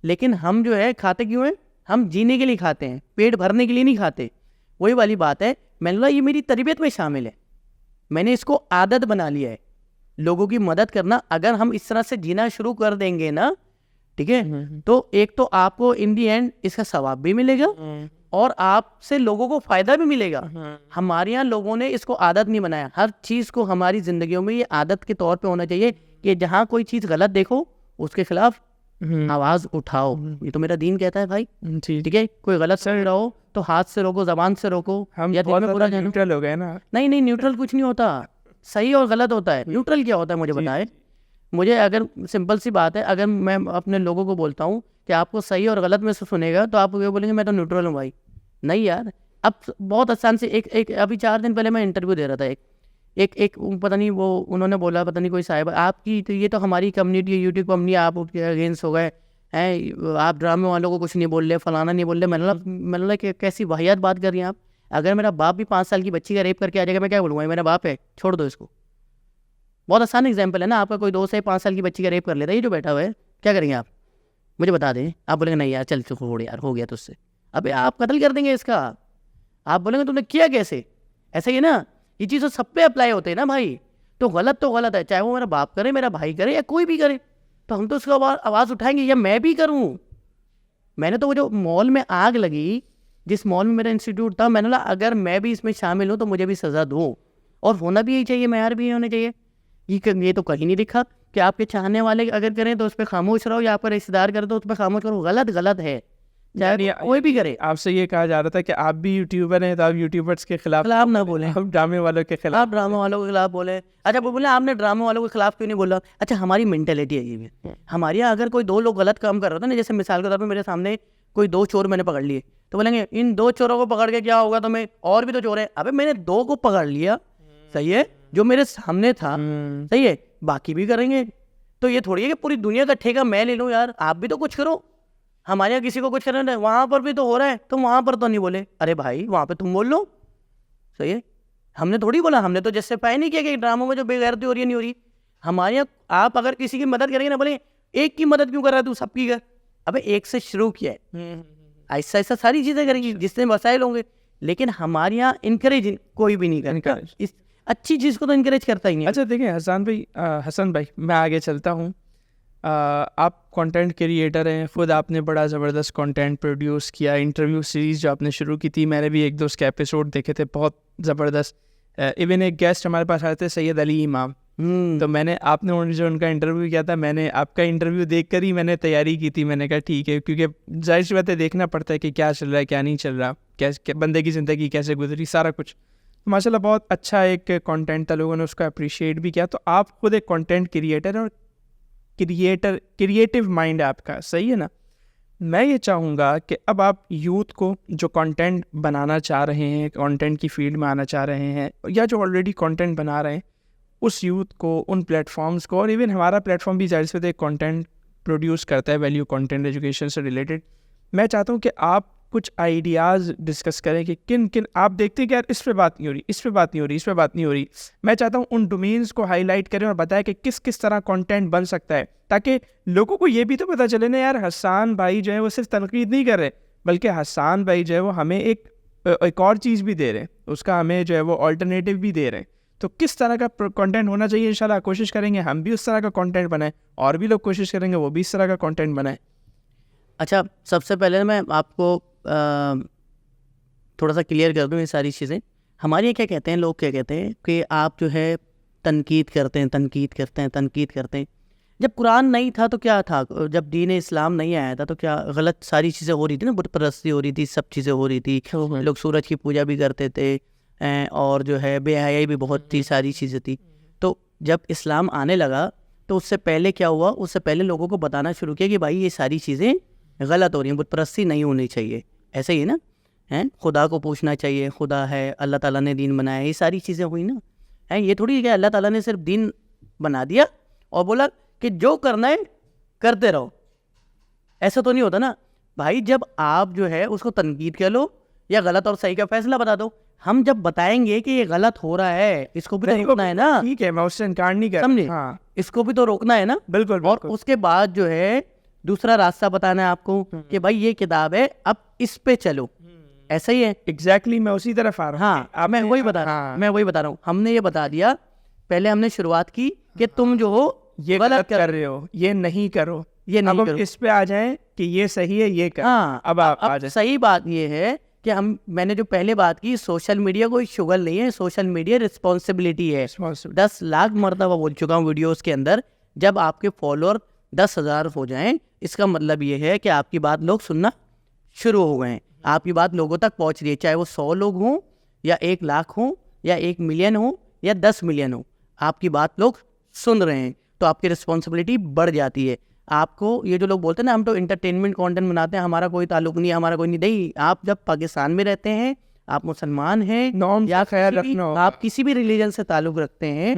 لیکن ہم جو ہے کھاتے کیوں ہیں؟ ہم جینے کے لیے کھاتے ہیں, پیٹ بھرنے کے لیے نہیں کھاتے. وہی والی بات ہے. میں نے بولا یہ میری تربیت میں شامل ہے, میں نے اس کو عادت بنا لیا ہے لوگوں کی مدد کرنا. اگر ہم اس طرح سے جینا شروع کر دیں گے نا, ٹھیک ہے, تو ایک تو آپ کو ان دی اینڈ اس کا ثواب بھی ملے گا اور آپ سے لوگوں کو فائدہ بھی ملے گا. ہمارے یہاں لوگوں نے اس کو عادت نہیں بنایا. ہر چیز کو ہماری زندگیوں میں یہ عادت کے طور پہ ہونا چاہیے کہ جہاں کوئی چیز غلط دیکھو اس کے خلاف آواز اٹھاؤ. یہ تو میرا دین کہتا ہے بھائی, ٹھیک ہے. کوئی غلط سمجھ رہا ہو تو ہاتھ سے روکو, زبان سے روکو. ہم نیوٹرل ہو گئے نا. نہیں, نیوٹرل کچھ نہیں ہوتا. صحیح اور غلط ہوتا ہے. نیوٹرل کیا ہوتا ہے مجھے بتائیں. مجھے اگر سمپل سی بات ہے, اگر میں اپنے لوگوں کو بولتا ہوں کہ آپ کو صحیح اور غلط میں سے سنے گا تو آپ یہ بولیں گے میں تو نیوٹرل ہوں بھائی. نہیں یار, اب بہت آسان سے ایک ابھی 4 دن پہلے میں انٹرویو دے رہا تھا. ایک پتہ نہیں وہ انہوں نے بولا, پتہ نہیں کوئی صاحب, آپ کی تو یہ تو ہماری کمیونٹی یوٹیوب کمپنی, آپ اس کے اگینسٹ ہو گئے ہیں, آپ ڈرامے والوں کو کچھ نہیں بول رہے, فلانا نہیں بول رہے. میں نے کہ کیسی واحد بات کر رہی ہیں آپ. اگر میرا باپ بھی 5 سال کی بچی کا ریپ کر کے آ جائے گا, میں کیا بولوں گا میرا باپ ہے, چھوڑ دو اس کو. بہت آسان ایگزامپل ہے نا. آپ کا کوئی دوست ہے 5 سال کی بچی کا ریپ کر لیتا ہے, یہ جو بیٹھا ہوا ہے, کیا کریں گے آپ؟ مجھے بتا دیں. آپ بولیں گے نہیں یار چل چھوڑ یار, ہو گیا تو اس سے. اب آپ قتل کر دیں گے اس کا. آپ بولیں گے تم نے کیا کیسے؟ ایسا ہی ہے نا, یہ چیز تو سب پہ اپلائی ہوتے ہیں نا بھائی. تو غلط ہے, چاہے وہ میرا باپ کرے, میرا بھائی کرے, یا کوئی بھی کرے, تو ہم تو اس کو آواز اٹھائیں گے. یا میں بھی کروں. میں نے تو وہ جو مال میں آگ لگی, جس مال میں میرا انسٹیٹیوٹ تھا, میں نے بولا اگر میں بھی اس میں شامل ہوں تو مجھے بھی سزا دو, اور ہونا بھی یہی چاہیے, معیار بھی ہونا چاہیے. یہ تو کہیں نہیں لکھا. کہ آپ کے چاہنے والے اگر کریں تو اس پہ خاموش رہو, یا آپ کا رشتے دار کرے تو اس پہ خاموش کرو. غلط ہے, چاہے کوئی بھی کرے. آپ سے یہ کہا جا رہا تھا کہ آپ بھی یوٹیوبر ہیں تو آپ یوٹیوبرس کے خلاف نہ بولیں, ہم ڈرامے والوں کے خلاف. آپ ڈرامے والوں کے خلاف بولیں. اچھا وہ بولیں آپ نے ڈرامے والوں کے خلاف کیوں نہیں بولا. اچھا ہماری مینٹلٹی عجیب ہے. ہمارے یہاں اگر کوئی 2 لوگ غلط کام کر رہے تھے نا, جیسے مثال کے طور پہ میرے سامنے کوئی 2 چور میں نے پکڑ لیے, تو بولیں گے ان 2 چوروں کو پکڑ کے کیا ہوگا تمہیں, اور بھی تو چور ہیں. ابے میں نے 2 کو پکڑ لیا, صحیح ہے, جو میرے سامنے تھا, صحیح ہے, باقی بھی کریں گے. تو یہ تھوڑی ہے کہ پوری دنیا کا ٹھیکہ میں لے لوں. یار آپ بھی تو کچھ کرو. ہمارے یہاں کسی کو کچھ کرنا ہے, وہاں پر بھی تو ہو رہا ہے, تم وہاں پر تو نہیں بولے. ارے بھائی وہاں پہ تم بول لو, صحیح ہے. ہم نے تھوڑی بولا, ہم نے تو جس سے پائے نہیں کیا کہ ڈراموں میں جو بے غیرتی ہو رہی ہے نہیں ہو رہی. ہمارے یہاں آپ اگر کسی کی مدد کریں گے نا, بولیں ایک کی مدد کیوں کر رہا ہے تو سب کی کر. ابے ایک سے شروع کیا ہے, ایسا ایسا ساری چیزیں کریں گی جس سے مسائل ہوں گے. لیکن ہمارے یہاں انکریج کوئی بھی نہیں کرتا, اس اچھی چیز کو تو انکریج کرتا ہی نہیں. اچھا دیکھیں حسن بھائی میں آگے چلتا ہوں. آپ کنٹینٹ کریئٹر ہیں, خود آپ نے بڑا زبردست کنٹینٹ پروڈیوس کیا. انٹرویو سیریز جو آپ نے شروع کی تھی, میں نے بھی 1-2 اس کے ایپیسوڈ دیکھے تھے, بہت زبردست. ایون ایک گیسٹ ہمارے پاس آئے تھے سید علی امام, تو میں نے آپ نے جو ان کا انٹرویو کیا تھا, میں نے آپ کا انٹرویو دیکھ کر ہی میں نے تیاری کی تھی. میں نے کہا ٹھیک ہے, کیونکہ ظاہر سی بات ہے دیکھنا پڑتا ہے کہ کیا چل رہا ہے کیا نہیں چل رہا, کیسے بندے کی زندگی کیسے گزری, سارا کچھ. ماشاء اللہ بہت اچھا ایک کنٹینٹ تھا, لوگوں نے اس کو اپریشیٹ بھی کیا. تو آپ خود ایک کنٹینٹ کریئٹر اور کریٹیو مائنڈ آپ کا, صحیح ہے نا. میں یہ چاہوں گا کہ اب آپ یوتھ کو جو کنٹینٹ بنانا چاہ رہے ہیں, کنٹینٹ کی فیلڈ میں آنا چاہ رہے ہیں, یا جو آلریڈی کنٹینٹ بنا رہے ہیں, اس یوتھ کو, ان پلیٹفارمس کو, اور ایون ہمارا پلیٹفارم بھی ظاہر سے ایک کنٹینٹ پروڈیوس کرتا ہے, ویلیو کنٹینٹ ایجوکیشن سے ریلیٹڈ. میں چاہتا ہوں کہ آپ کچھ آئیڈیاز ڈسکس کریں کہ کن آپ دیکھتے ہیں کہ یار اس پہ بات نہیں ہو رہی, اس پہ بات نہیں ہو رہی, اس پہ بات نہیں ہو رہی. میں چاہتا ہوں ان ڈومینس کو ہائی لائٹ کریں اور بتائیں کہ کس طرح کنٹینٹ بن سکتا ہے, تاکہ لوگوں کو یہ بھی تو پتہ چلے نا یار حسان بھائی جو ہے وہ صرف تنقید نہیں کر رہے, بلکہ حسان بھائی جو ہے وہ ہمیں ایک اور چیز بھی دے رہے ہیں, اس کا ہمیں جو ہے وہ آلٹرنیٹیو بھی دے رہے ہیں. تو کس طرح کا کنٹینٹ ہونا چاہیے, انشاءاللہ کوشش کریں گے ہم بھی اس طرح کا کنٹینٹ بنائیں, اور بھی لوگ کوشش کریں گے وہ بھی اس طرح کا کنٹینٹ بنائیں. اچھا سب سے پہلے میں آپ کو تھوڑا سا کلیئر کر دوں یہ ساری چیزیں. ہمارے یہاں کیا کہتے ہیں لوگ, کیا کہتے ہیں کہ آپ جو ہے تنقید کرتے ہیں. جب قرآن نہیں تھا تو کیا تھا, جب دین اسلام نہیں آیا تھا تو کیا غلط ساری چیزیں ہو رہی تھی نا, بت پرستی ہو رہی تھی, سب چیزیں ہو رہی تھی, لوگ سورج کی پوجا بھی کرتے تھے, اور جو ہے بے حیائی بھی بہت تھی, ساری چیزیں تھی. تو جب اسلام آنے لگا تو اس سے پہلے کیا ہوا, اس سے پہلے لوگوں کو بتانا شروع کیا کہ بھائی یہ ساری چیزیں غلط ہو رہی ہیں, بت پرستی نہیں ہونی چاہیے. ایسے ہی نا, خدا کو پوچھنا چاہیے, خدا ہے, اللہ تعالیٰ نے دین بنایا, یہ ساری چیزیں ہوئی نا. یہ تھوڑی ہے کہ اللہ تعالیٰ نے صرف دین بنا دیا اور بولا کہ جو کرنا ہے کرتے رہو. ایسا تو نہیں ہوتا نا بھائی. جب آپ جو ہے اس کو تنقید کر لو یا غلط اور صحیح کا فیصلہ بتا دو. ہم جب بتائیں گے کہ یہ غلط ہو رہا ہے, اس کو بھی تو روکنا ہے نا. ٹھیک ہے, میں اس سے انکار نہیں کر, سمجھے, اس کو بھی تو روکنا ہے نا. بالکل. اور اس کے بعد جو ہے دوسرا راستہ بتانا ہے آپ کو کہ بھائی یہ کتاب ہے, اب اس پہ چلو. ایسا ہی ہے ایگزیکٹلی, میں اسی طرف آ رہا ہوں. ہاں میں وہی بتا رہا ہوں. ہم نے یہ بتا دیا, پہلے ہم نے شروعات کی کہ تم جو ہو یہ غلط کر رہے ہو, یہ نہیں کرو, یہ نہیں کرو. اس پہ آ جائیں کہ یہ صحیح ہے, یہ کر. اب صحیح بات یہ ہے کہ میں نے جو پہلے بات کی, سوشل میڈیا کوئی شغل نہیں ہے, سوشل میڈیا رسپانسبلٹی ہے. 10 لاکھ مرتبہ بول چکا ہوں ویڈیوز کے اندر, جب آپ کے فالوور 10,000 ہو جائیں, اس کا مطلب یہ ہے کہ آپ کی بات لوگ سننا شروع ہو گئے ہیں, آپ کی بات لوگوں تک پہنچ رہی ہے. چاہے وہ 100 لوگ ہوں یا 1 لاکھ ہوں یا 1 ملین ہوں یا 10 ملین ہوں, آپ کی بات لوگ سن رہے ہیں, تو آپ کی رسپانسبلٹی بڑھ جاتی ہے. آپ کو یہ جو لوگ بولتے ہیں نا ہم تو انٹرٹینمنٹ کانٹینٹ بناتے ہیں, ہمارا کوئی تعلق نہیں ہے, ہمارا کوئی نہیں. آپ جب پاکستان میں رہتے ہیں, آپ مسلمان ہیں, یا خیال رکھنا, آپ کسی بھی ریلیجن سے تعلق رکھتے ہیں,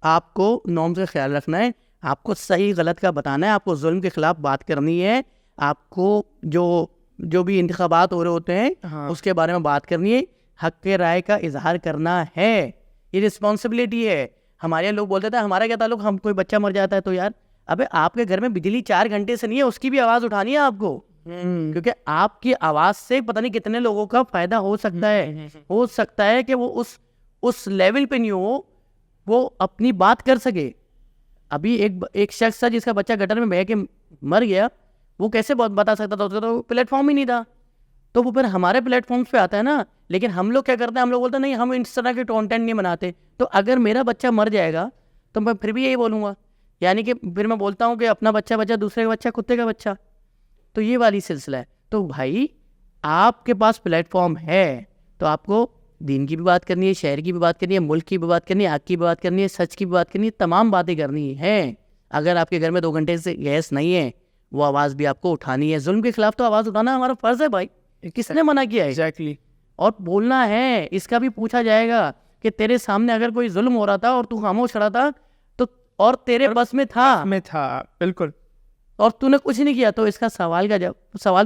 آپ کو نارم سے خیال رکھنا ہے, آپ کو صحیح غلط کا بتانا ہے, آپ کو ظلم کے خلاف بات کرنی ہے, آپ کو جو بھی انتخابات ہو رہے ہوتے ہیں اس کے بارے میں بات کرنی ہے, حق کے رائے کا اظہار کرنا ہے. یہ رسپانسبلٹی ہے. ہمارے لوگ بولتے تھے ہمارا کیا تعلق, ہم کوئی بچہ مر جاتا ہے تو یار ابے آپ کے گھر میں بجلی 4 گھنٹے سے نہیں ہے, اس کی بھی آواز اٹھانی ہے آپ کو, کیونکہ آپ کی آواز سے پتہ نہیں کتنے لوگوں کا فائدہ ہو سکتا ہے. ہو سکتا ہے کہ وہ اس لیول پہ نہیں ہو, وہ اپنی بات کر سکے. ابھی ایک شخص تھا جس کا بچہ گٹر میں بہہ کے مر گیا, وہ کیسے بتا سکتا تھا, تو پلیٹ فارم ہی نہیں تھا. تو وہ پھر ہمارے پلیٹ فارمس پہ آتا ہے نا. لیکن ہم لوگ کیا کرتے ہیں, ہم لوگ بولتے ہیں نہیں ہم اس طرح کے کانٹینٹ نہیں بناتے. تو اگر میرا بچہ مر جائے گا تو میں پھر بھی یہی بولوں گا یعنی کہ پھر میں بولتا ہوں کہ اپنا بچہ بچہ دوسرے کا بچہ کتے کا بچہ, تو یہ والی سلسلہ ہے. تو بھائی آپ کے پاس پلیٹ فارم ہے تو آپ کو دین کی بھی بات کرنی ہے, شہر کی بھی بات کرنی ہے, ملک کی بھی بات کرنی ہے, آگ کی بھی بات کرنی ہے, سچ کی بھی بات کرنی ہے, تمام باتیں کرنی ہیں. اگر آپ کے گھر میں 2 گھنٹے سے گیس نہیں ہے, وہ آواز بھی آپ کو اٹھانی ہے. ظلم کے خلاف تو آواز اٹھانا ہمارا فرض ہے بھائی, کس نے منع کیا ہے؟ ایگزیکٹلی. اور بولنا ہے, اس کا بھی پوچھا جائے گا کہ تیرے سامنے اگر کوئی ظلم ہو رہا تھا اور تو خاموش رہا تھا تو, اور تیرے بس میں تھا بالکل, اور تو نے کچھ نہیں کیا, تو اس کا سوال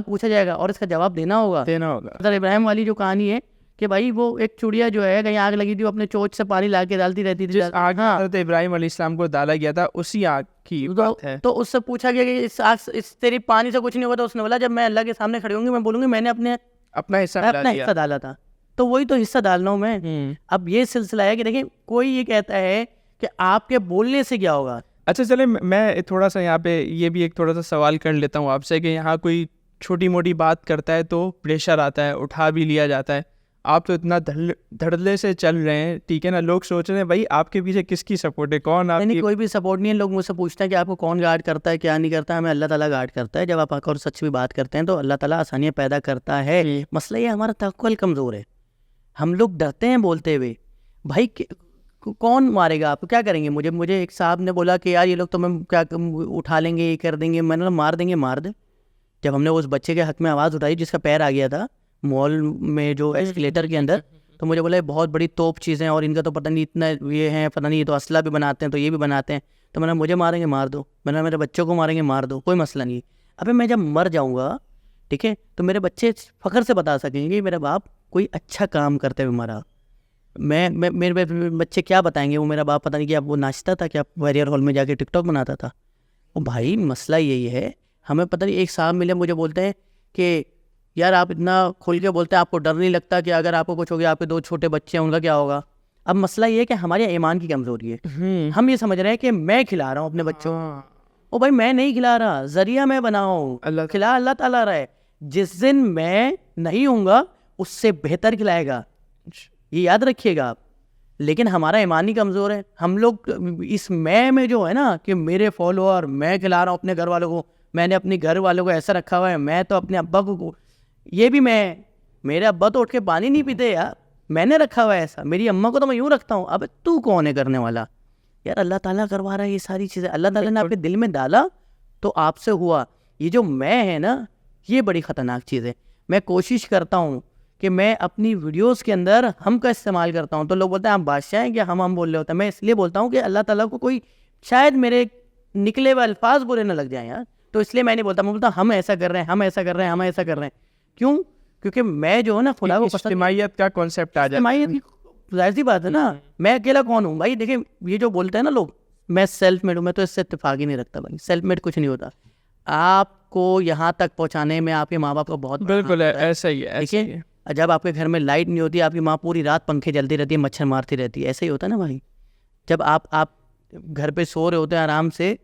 پوچھا جائے گا اور اس کا جواب دینا ہوگا. حضرت ابراہیم والی جو کہانی ہے کہ بھائی وہ ایک چڑیا جو ہے کہیں آگ لگی تھی, وہ اپنے چونچ سے پانی لا کے ڈالتی رہتی تھی. جس آگ حضرت ابراہیم علیہ السلام کو ڈالا گیا تھا اسی آگ کی بات ہے. تو اس سے پوچھا گیا کہ اس آگ اس تیری پانی سے کچھ نہیں ہوا, تو اس نے بولا جب میں اللہ کے سامنے کھڑی ہوں گی میں بولوں گی میں نے اپنا حصہ ڈالا تھا. تو وہی تو حصہ ڈالنا ہوں میں. اب یہ سلسلہ ہے کہ دیکھیں کوئی یہ کہتا ہے کہ آپ کے بولنے سے کیا ہوگا. اچھا چلے میں تھوڑا سا یہاں پہ یہ بھی ایک تھوڑا سا سوال کر لیتا ہوں آپ سے کہ یہاں کوئی چھوٹی موٹی بات کرتا ہے تو پریشر آتا ہے, اٹھا بھی لیا جاتا ہے. آپ تو اتنا دھڑلے سے چل رہے ہیں, ٹھیک ہے نا, لوگ سوچ رہے ہیں بھائی آپ کے پیچھے کس کی سپورٹ ہے, کون آپ کی؟ کوئی بھی سپورٹ نہیں ہے. لوگ مجھ سے پوچھتے ہیں کہ آپ کو کون گارڈ کرتا ہے, کیا نہیں کرتا ہے. ہمیں اللہ تعالیٰ گارڈ کرتا ہے. جب آپ حق اور سچ بھی بات کرتے ہیں تو اللہ تعالیٰ آسانیاں پیدا کرتا ہے. مسئلہ یہ ہمارا توکل کمزور ہے, ہم لوگ ڈرتے ہیں بولتے ہوئے. بھائی کون مارے گا آپ کو, کیا کریں گے؟ مجھے ایک صاحب نے بولا کہ یار یہ لوگ تو میں کیا اٹھا لیں گے, یہ کر دیں گے. میں نے مار دیں گے, مار دیں. جب ہم نے اس بچے کے حق میں آواز اٹھائی جس کا پیر آ گیا تھا مال میں جو ایسکلیٹر کے اندر, تو مجھے بولا بہت بڑی توپ چیزیں اور ان کا تو پتہ نہیں اتنا یہ ہیں, پتہ نہیں یہ تو اسلحہ بھی بناتے ہیں, تو یہ بھی بناتے ہیں. تو میں نے مجھے ماریں گے مار دو, میں نے میرے بچوں کو ماریں گے مار دو, کوئی مسئلہ نہیں. ابھی میں جب مر جاؤں گا, ٹھیک ہے, تو میرے بچے فخر سے بتا سکیں گے میرا باپ کوئی اچھا کام کرتے ہوئے مرا. میرے بچے کیا بتائیں گے, وہ میرا باپ پتہ نہیں کیا وہ ناچتا تھا, کیا ویریئر ہال میں جا کے ٹک ٹاک بناتا تھا. وہ بھائی مسئلہ یہی ہے. ہمیں پتہ نہیں, ایک صاحب ملے مجھے بولتے ہیں کہ یار آپ اتنا کھل کے بولتے ہیں, آپ کو ڈر نہیں لگتا کہ اگر آپ کو کچھ ہو گیا, آپ کے 2 چھوٹے بچے ہیں ان کا کیا ہوگا. اب مسئلہ یہ ہے کہ ہمارے ایمان کی کمزوری ہے. ہم یہ سمجھ رہے ہیں کہ میں کھلا رہا ہوں اپنے بچوں کو. او بھائی میں نہیں کھلا رہا, ذریعہ میں بناؤں, کھلا اللہ تعالیٰ رہا ہے. جس دن میں نہیں ہوں گا اس سے بہتر کھلائے گا, یہ یاد رکھیے گا آپ. لیکن ہمارا ایمان ہی کمزور ہے. ہم لوگ اس میں جو ہے نا کہ میرے فالوور, میں کھلا رہا ہوں اپنے گھر والوں کو, میں نے اپنے گھر والوں کو ایسا رکھا ہوا ہے, میں تو اپنے ابا کو, یہ بھی میں, میرے ابا تو اٹھ کے پانی نہیں پیتے یار, میں نے رکھا ہوا ہے ایسا. میری اماں کو تو میں یوں رکھتا ہوں. اب تو کون ہے کرنے والا یار؟ اللہ تعالیٰ کروا رہا ہے یہ ساری چیزیں. اللہ تعالیٰ نے آپ کے دل میں ڈالا تو آپ سے ہوا. یہ جو میں ہے نا, یہ بڑی خطرناک چیز ہے. میں کوشش کرتا ہوں کہ میں اپنی ویڈیوز کے اندر ہم کا استعمال کرتا ہوں. تو لوگ بولتے ہیں آپ بادشاہ ہیں کیا, ہم بول رہے ہوتے ہیں. میں اس لیے بولتا ہوں کہ اللہ تعالیٰ کو کوئی شاید میرے نکلے ہوئے الفاظ برے نہ لگ جائیں یار, تو اس لیے میں نہیں بولتا. میں بولتا ہم ایسا کر رہے ہیں, ہم ایسا کر رہے ہیں, ہم ایسا کر رہے ہیں. کیوں؟ کیونکہ میں جو ہے نا خدا کو اجتماعیت کا کانسیپٹ آ جائے. اجتماعیت کی ظاہر سی بات ہے نا, میں اکیلا کون ہوں بھائی. دیکھیں یہ جو بولتے ہیں نا لوگ میں سیلف میڈ ہوں, میں تو اس سے اتفاق ہی نہیں رکھتا بھائی. سیلف میڈ کچھ نہیں ہوتا. آپ کو یہاں تک پہنچانے میں آپ کے ماں باپ کا بہت بالکل ایسا ہی ہے. دیکھیے جب آپ کے گھر میں لائٹ نہیں ہوتی, آپ کی ماں پوری رات پنکھے جلتی رہتی ہے, مچھر مارتی رہتی ہے, ایسا ہی ہوتا ہے نا بھائی. جب آپ گھر پہ سو رہے ہوتے ہیں آرام سے,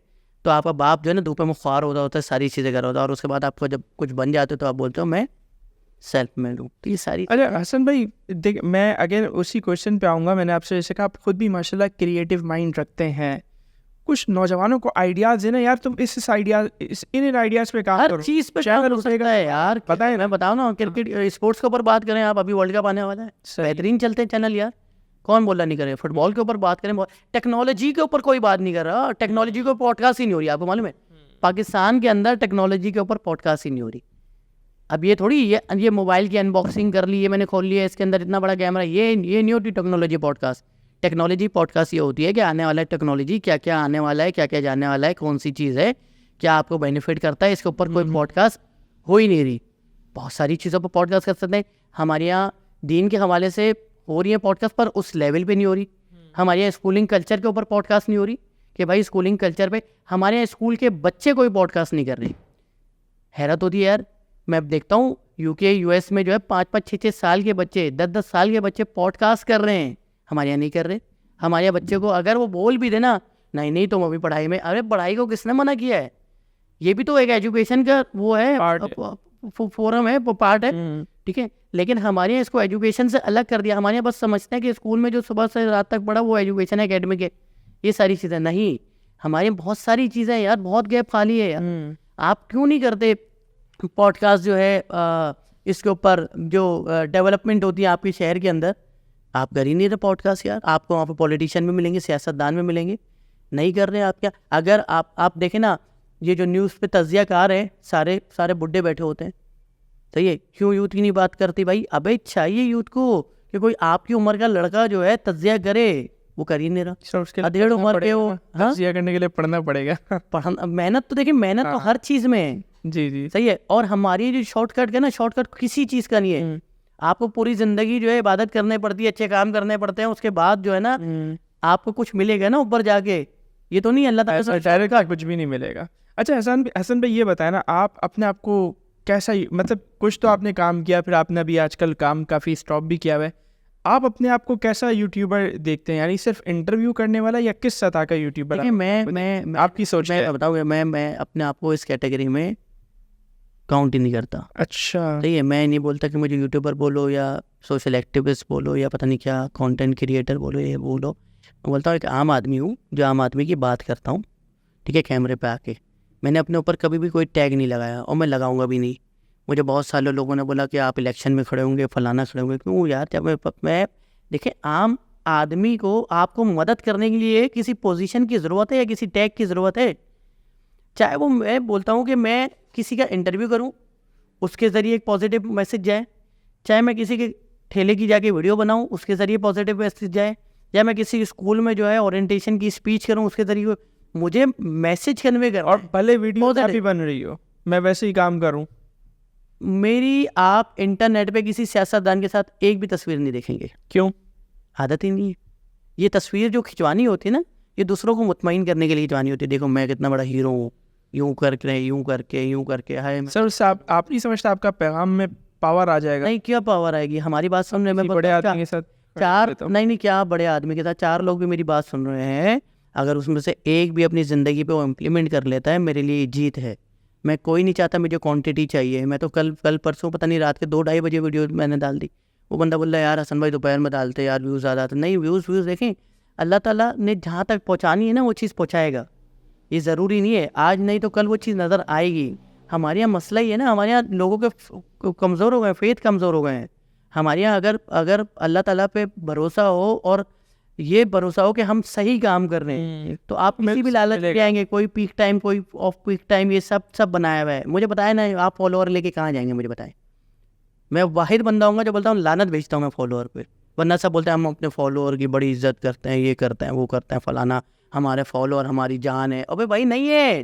تو آپ کا باپ جو ہے نا دھوپ میں خوار ہوتا ہے, ساری چیزیں کر رہا ہوتا ہے, اور اس کے بعد آپ کو جب کچھ بن جاتے تو آپ بولتے ہو میں سیلف میڈ ہوں. تو یہ ساری. اچھا حسن بھائی دیکھ, میں اگر اسی کوشچن پہ آؤں گا. میں نے آپ سے جیسے کہا آپ خود بھی ماشاء اللہ کریٹیو مائنڈ رکھتے ہیں, کچھ نوجوانوں کو آئیڈیاز دینا یار, تم اس آئیڈیاز ان آئیڈیاز پہ کام کرو. ہر چیز پہ چینل ہو سکتا ہے یار. پتہ ہے میں بتاؤں نا, کرکٹ اسپورٹس کے اوپر بات کریں آپ, ابھی ورلڈ کپ آنے والا ہے, بہترین چلتے ہیں چینل یار. کون بولا نہیں کرے؟ فٹ بال کے اوپر بات کریں, ٹیکنالوجی کے اوپر کوئی بات نہیں کر رہا. ٹیکنالوجی کے اوپر پوڈ کاسٹ ہی نہیں ہو رہی, آپ کو معلوم ہے پاکستان کے اندر ٹیکنالوجی کے اوپر پوڈ کاسٹ ہی نہیں ہو رہی. اب یہ تھوڑی یہ موبائل کی ان باکسنگ کر لی, یہ میں نے کھول لیا, اس کے اندر اتنا بڑا کیمرہ, یہ نہیں ہوتی technology podcast. Technology podcast یہ ہوتی ہے کہ آنے والا ہے ٹیکنالوجی, کیا کیا آنے والا ہے, کیا کیا جانے والا ہے, کون سی چیز ہے, کیا آپ کو بینیفٹ کرتا ہے. اس کے اوپر کوئی پوڈ کاسٹ ہو ہی نہیں رہی. بہت ساری چیزوں پر پوڈ کاسٹ کر سکتے ہیں. ہمارے یہاں دین کے حوالے سے ہو رہی ہے پوڈ کاسٹ, پر اس لیول پہ نہیں ہو رہی. ہمارے یہاں اسکولنگ کلچر کے اوپر پوڈ کاسٹ نہیں ہو رہی کہ بھائی اسکولنگ کلچر پہ ہمارے یہاں اسکول کے بچے کوئی پوڈ کاسٹ نہیں کر رہے. حیرت ہوتی ہے یار. میں دیکھتا ہوں یو کے یو ایس میں جو ہے 5-5 6-6 سال کے بچے, 10-10 سال کے بچے پوڈ کاسٹ کر رہے ہیں. ہمارے یہاں نہیں کر رہے. ہمارے یہاں بچے کو اگر وہ بول بھی دے نا, نہیں تم ابھی پڑھائی میں, ارے پڑھائی کو کس نے منع کیا ہے؟ یہ بھی تو ایک ایجوکیشن کا وہ ہے, فورم ہے, پارٹ ہے, ٹھیک ہے. لیکن ہمارے یہاں اس کو ایجوکیشن سے الگ کر دیا. ہمارے یہاں بس سمجھتے ہیں کہ اسکول میں جو صبح سے رات تک پڑھا وہ ایجوکیشن ہے, اکیڈمک ہے, یہ ساری چیزیں نہیں. ہمارے بہت ساری چیزیں یار, بہت گیپ خالی ہے یار. آپ کیوں نہیں کرتے پوڈ کاسٹ جو ہے اس کے اوپر جو ڈیولپمنٹ ہوتی ہے آپ کے شہر کے اندر, آپ کر ہی نہیں رہے پوڈ کاسٹ یار. آپ کو وہاں پہ پولیٹیشین بھی ملیں گے, سیاستدان بھی ملیں گے, نہیں کر رہے آپ. کیا اگر آپ دیکھیں نا, یہ جو نیوز پہ تجزیہ کار ہیں سارے بڈھے بیٹھے ہوتے ہیں, صحیح ہے, کیوں یوتھ کی نہیں بات کرتی بھائی؟ ابے چاہیے یوتھ کو کہ کوئی آپ کی عمر کا لڑکا جو ہے تجزیہ کرے, وہ کر ہی نہیں رہا. 1.5 عمر کے وہ تجزیہ کرنے کے لیے پڑھنا پڑے گا. محنت تو دیکھیں, محنت تو ہر چیز میں ہے. جی صحیح ہے. اور ہماری جو شارٹ کٹ ہے نا, شارٹ کٹ کسی چیز کا نہیں ہے. آپ کو پوری زندگی جو ہے عبادت کرنے پڑتی ہے, اچھے کام کرنے پڑتے ہیں, اس کے بعد جو ہے نا آپ کو کچھ ملے گا نا اوپر جا کے. یہ تو نہیں اللہ تعالیٰ ڈائریکٹ کچھ بھی نہیں ملے گا. اچھا حسن بھائی یہ بتائیں نا, آپ اپنے آپ کو کیسا, مطلب کچھ تو آپ نے کام کیا, پھر آپ نے ابھی آج کل کام کافی اسٹاپ بھی کیا ہوا ہے, آپ اپنے آپ کو کیسا یوٹیوبر دیکھتے ہیں؟ یعنی صرف انٹرویو کرنے والا یا کس سطح کا یوٹیوبر؟ میں آپ کی سوچ میں بتاؤں گا, میں اپنے آپ کو اس کیٹیگری میں کاؤنٹ ہی نہیں کرتا. اچھا صحیح ہے. میں نہیں بولتا کہ مجھے یوٹیوبر بولو یا سوشل ایکٹیوسٹ بولو یا پتہ نہیں کیا کانٹینٹ کریٹر بولو, یہ بولو. میں بولتا ہوں ایک عام آدمی ہوں جو عام آدمی کی بات کرتا ہوں, ٹھیک ہے, کیمرے پہ آ کے. میں نے اپنے اوپر کبھی بھی کوئی ٹیگ نہیں لگایا, اور میں لگاؤں گا بھی نہیں. مجھے بہت سارے لوگوں نے بولا کہ آپ الیکشن میں کھڑے ہوں گے, فلانا کھڑے ہوں گے. کیوں یار؟ جب میں دیکھیں, عام آدمی کو آپ کو مدد کرنے کے لیے کسی پوزیشن کی ضرورت ہے یا کسی ٹیگ کی ضرورت ہے؟ چاہے وہ میں بولتا ہوں کہ میں کسی کا انٹرویو کروں, اس کے ذریعے ایک پازیٹیو میسج جائے, چاہے میں کسی کے ٹھیلے کی جا کے ویڈیو بناؤں, اس کے ذریعے پازیٹیو میسج جائے, یا میں کسی اسکول میں جو ہے اورینٹیشن کی اسپیچ کروں, اس کے ذریعے مجھے میسج کنوے کر. اور بھلے ویڈیو بھی بن رہی ہو, میں ویسے ہی کام کروں. میری آپ انٹرنیٹ پہ کسی سیاستدان کے ساتھ ایک بھی تصویر نہیں دیکھیں گے. کیوں؟ عادت ہی نہیں ہے. یہ تصویر جو کھنچوانی ہوتی ہے نا, یہ دوسروں کو مطمئن کرنے کے لیے کھنچوانی ہوتی ہے. دیکھو میں کتنا بڑا ہیرو ہوں, یوں کر کے ہائے. سر صاحب آپ نہیں سمجھتا آپ کا پیغام میں پاور آ جائے گا؟ نہیں, کیا پاور آئے گی؟ ہماری بات سن رہے ہیں, بڑے آدمی کے ساتھ نہیں کیا بڑے آدمی کے ساتھ 4 لوگ بھی میری بات سن رہے ہیں, اگر اس میں سے ایک بھی اپنی زندگی پہ وہ امپلیمنٹ کر لیتا ہے, میرے لیے جیت ہے. میں کوئی نہیں چاہتا مجھے کوانٹٹی چاہیے. میں تو کل پرسوں پتہ نہیں رات کے 2-2:30 بجے ویڈیو میں نے ڈال دی. وہ بندہ بول رہا ہے یار حسن بھائی دوپہر میں ڈالتے یار, ویوز زیادہ آتے. نہیں, ویوز دیکھیں, اللہ تعالیٰ نے جہاں تک پہنچانی ہے نا وہ چیز پہنچائے گا. یہ ضروری نہیں ہے آج نہیں تو کل وہ چیز نظر آئے گی. ہمارے یہاں مسئلہ یہ ہے نا, ہمارے یہاں لوگوں کے کمزور ہو گئے, فیتھ کمزور ہو گئے ہیں. ہمارے یہاں اگر اللہ تعالیٰ پہ بھروسہ ہو اور یہ بھروسہ ہو کہ ہم صحیح کام کر رہے ہیں, تو آپ کسی بھی لالچ پہ آئیں گے. کوئی پیک ٹائم, کوئی آف پیک ٹائم, یہ سب بنایا ہوا ہے. مجھے بتائیں نا, آپ فالوور لے کے کہاں جائیں گے؟ مجھے بتائیں. میں واحد بندہ ہوں گا جو بولتا ہوں لعنت بھیجتا ہوں میں فالوور پہ. ورنہ سب بولتے ہیں ہم اپنے فالوور کی بڑی عزت کرتے ہیں, یہ کرتے ہیں, وہ کرتے ہیں, فلانا, ہمارے فالوور ہماری جان ہے. ابے بھائی نہیں ہے.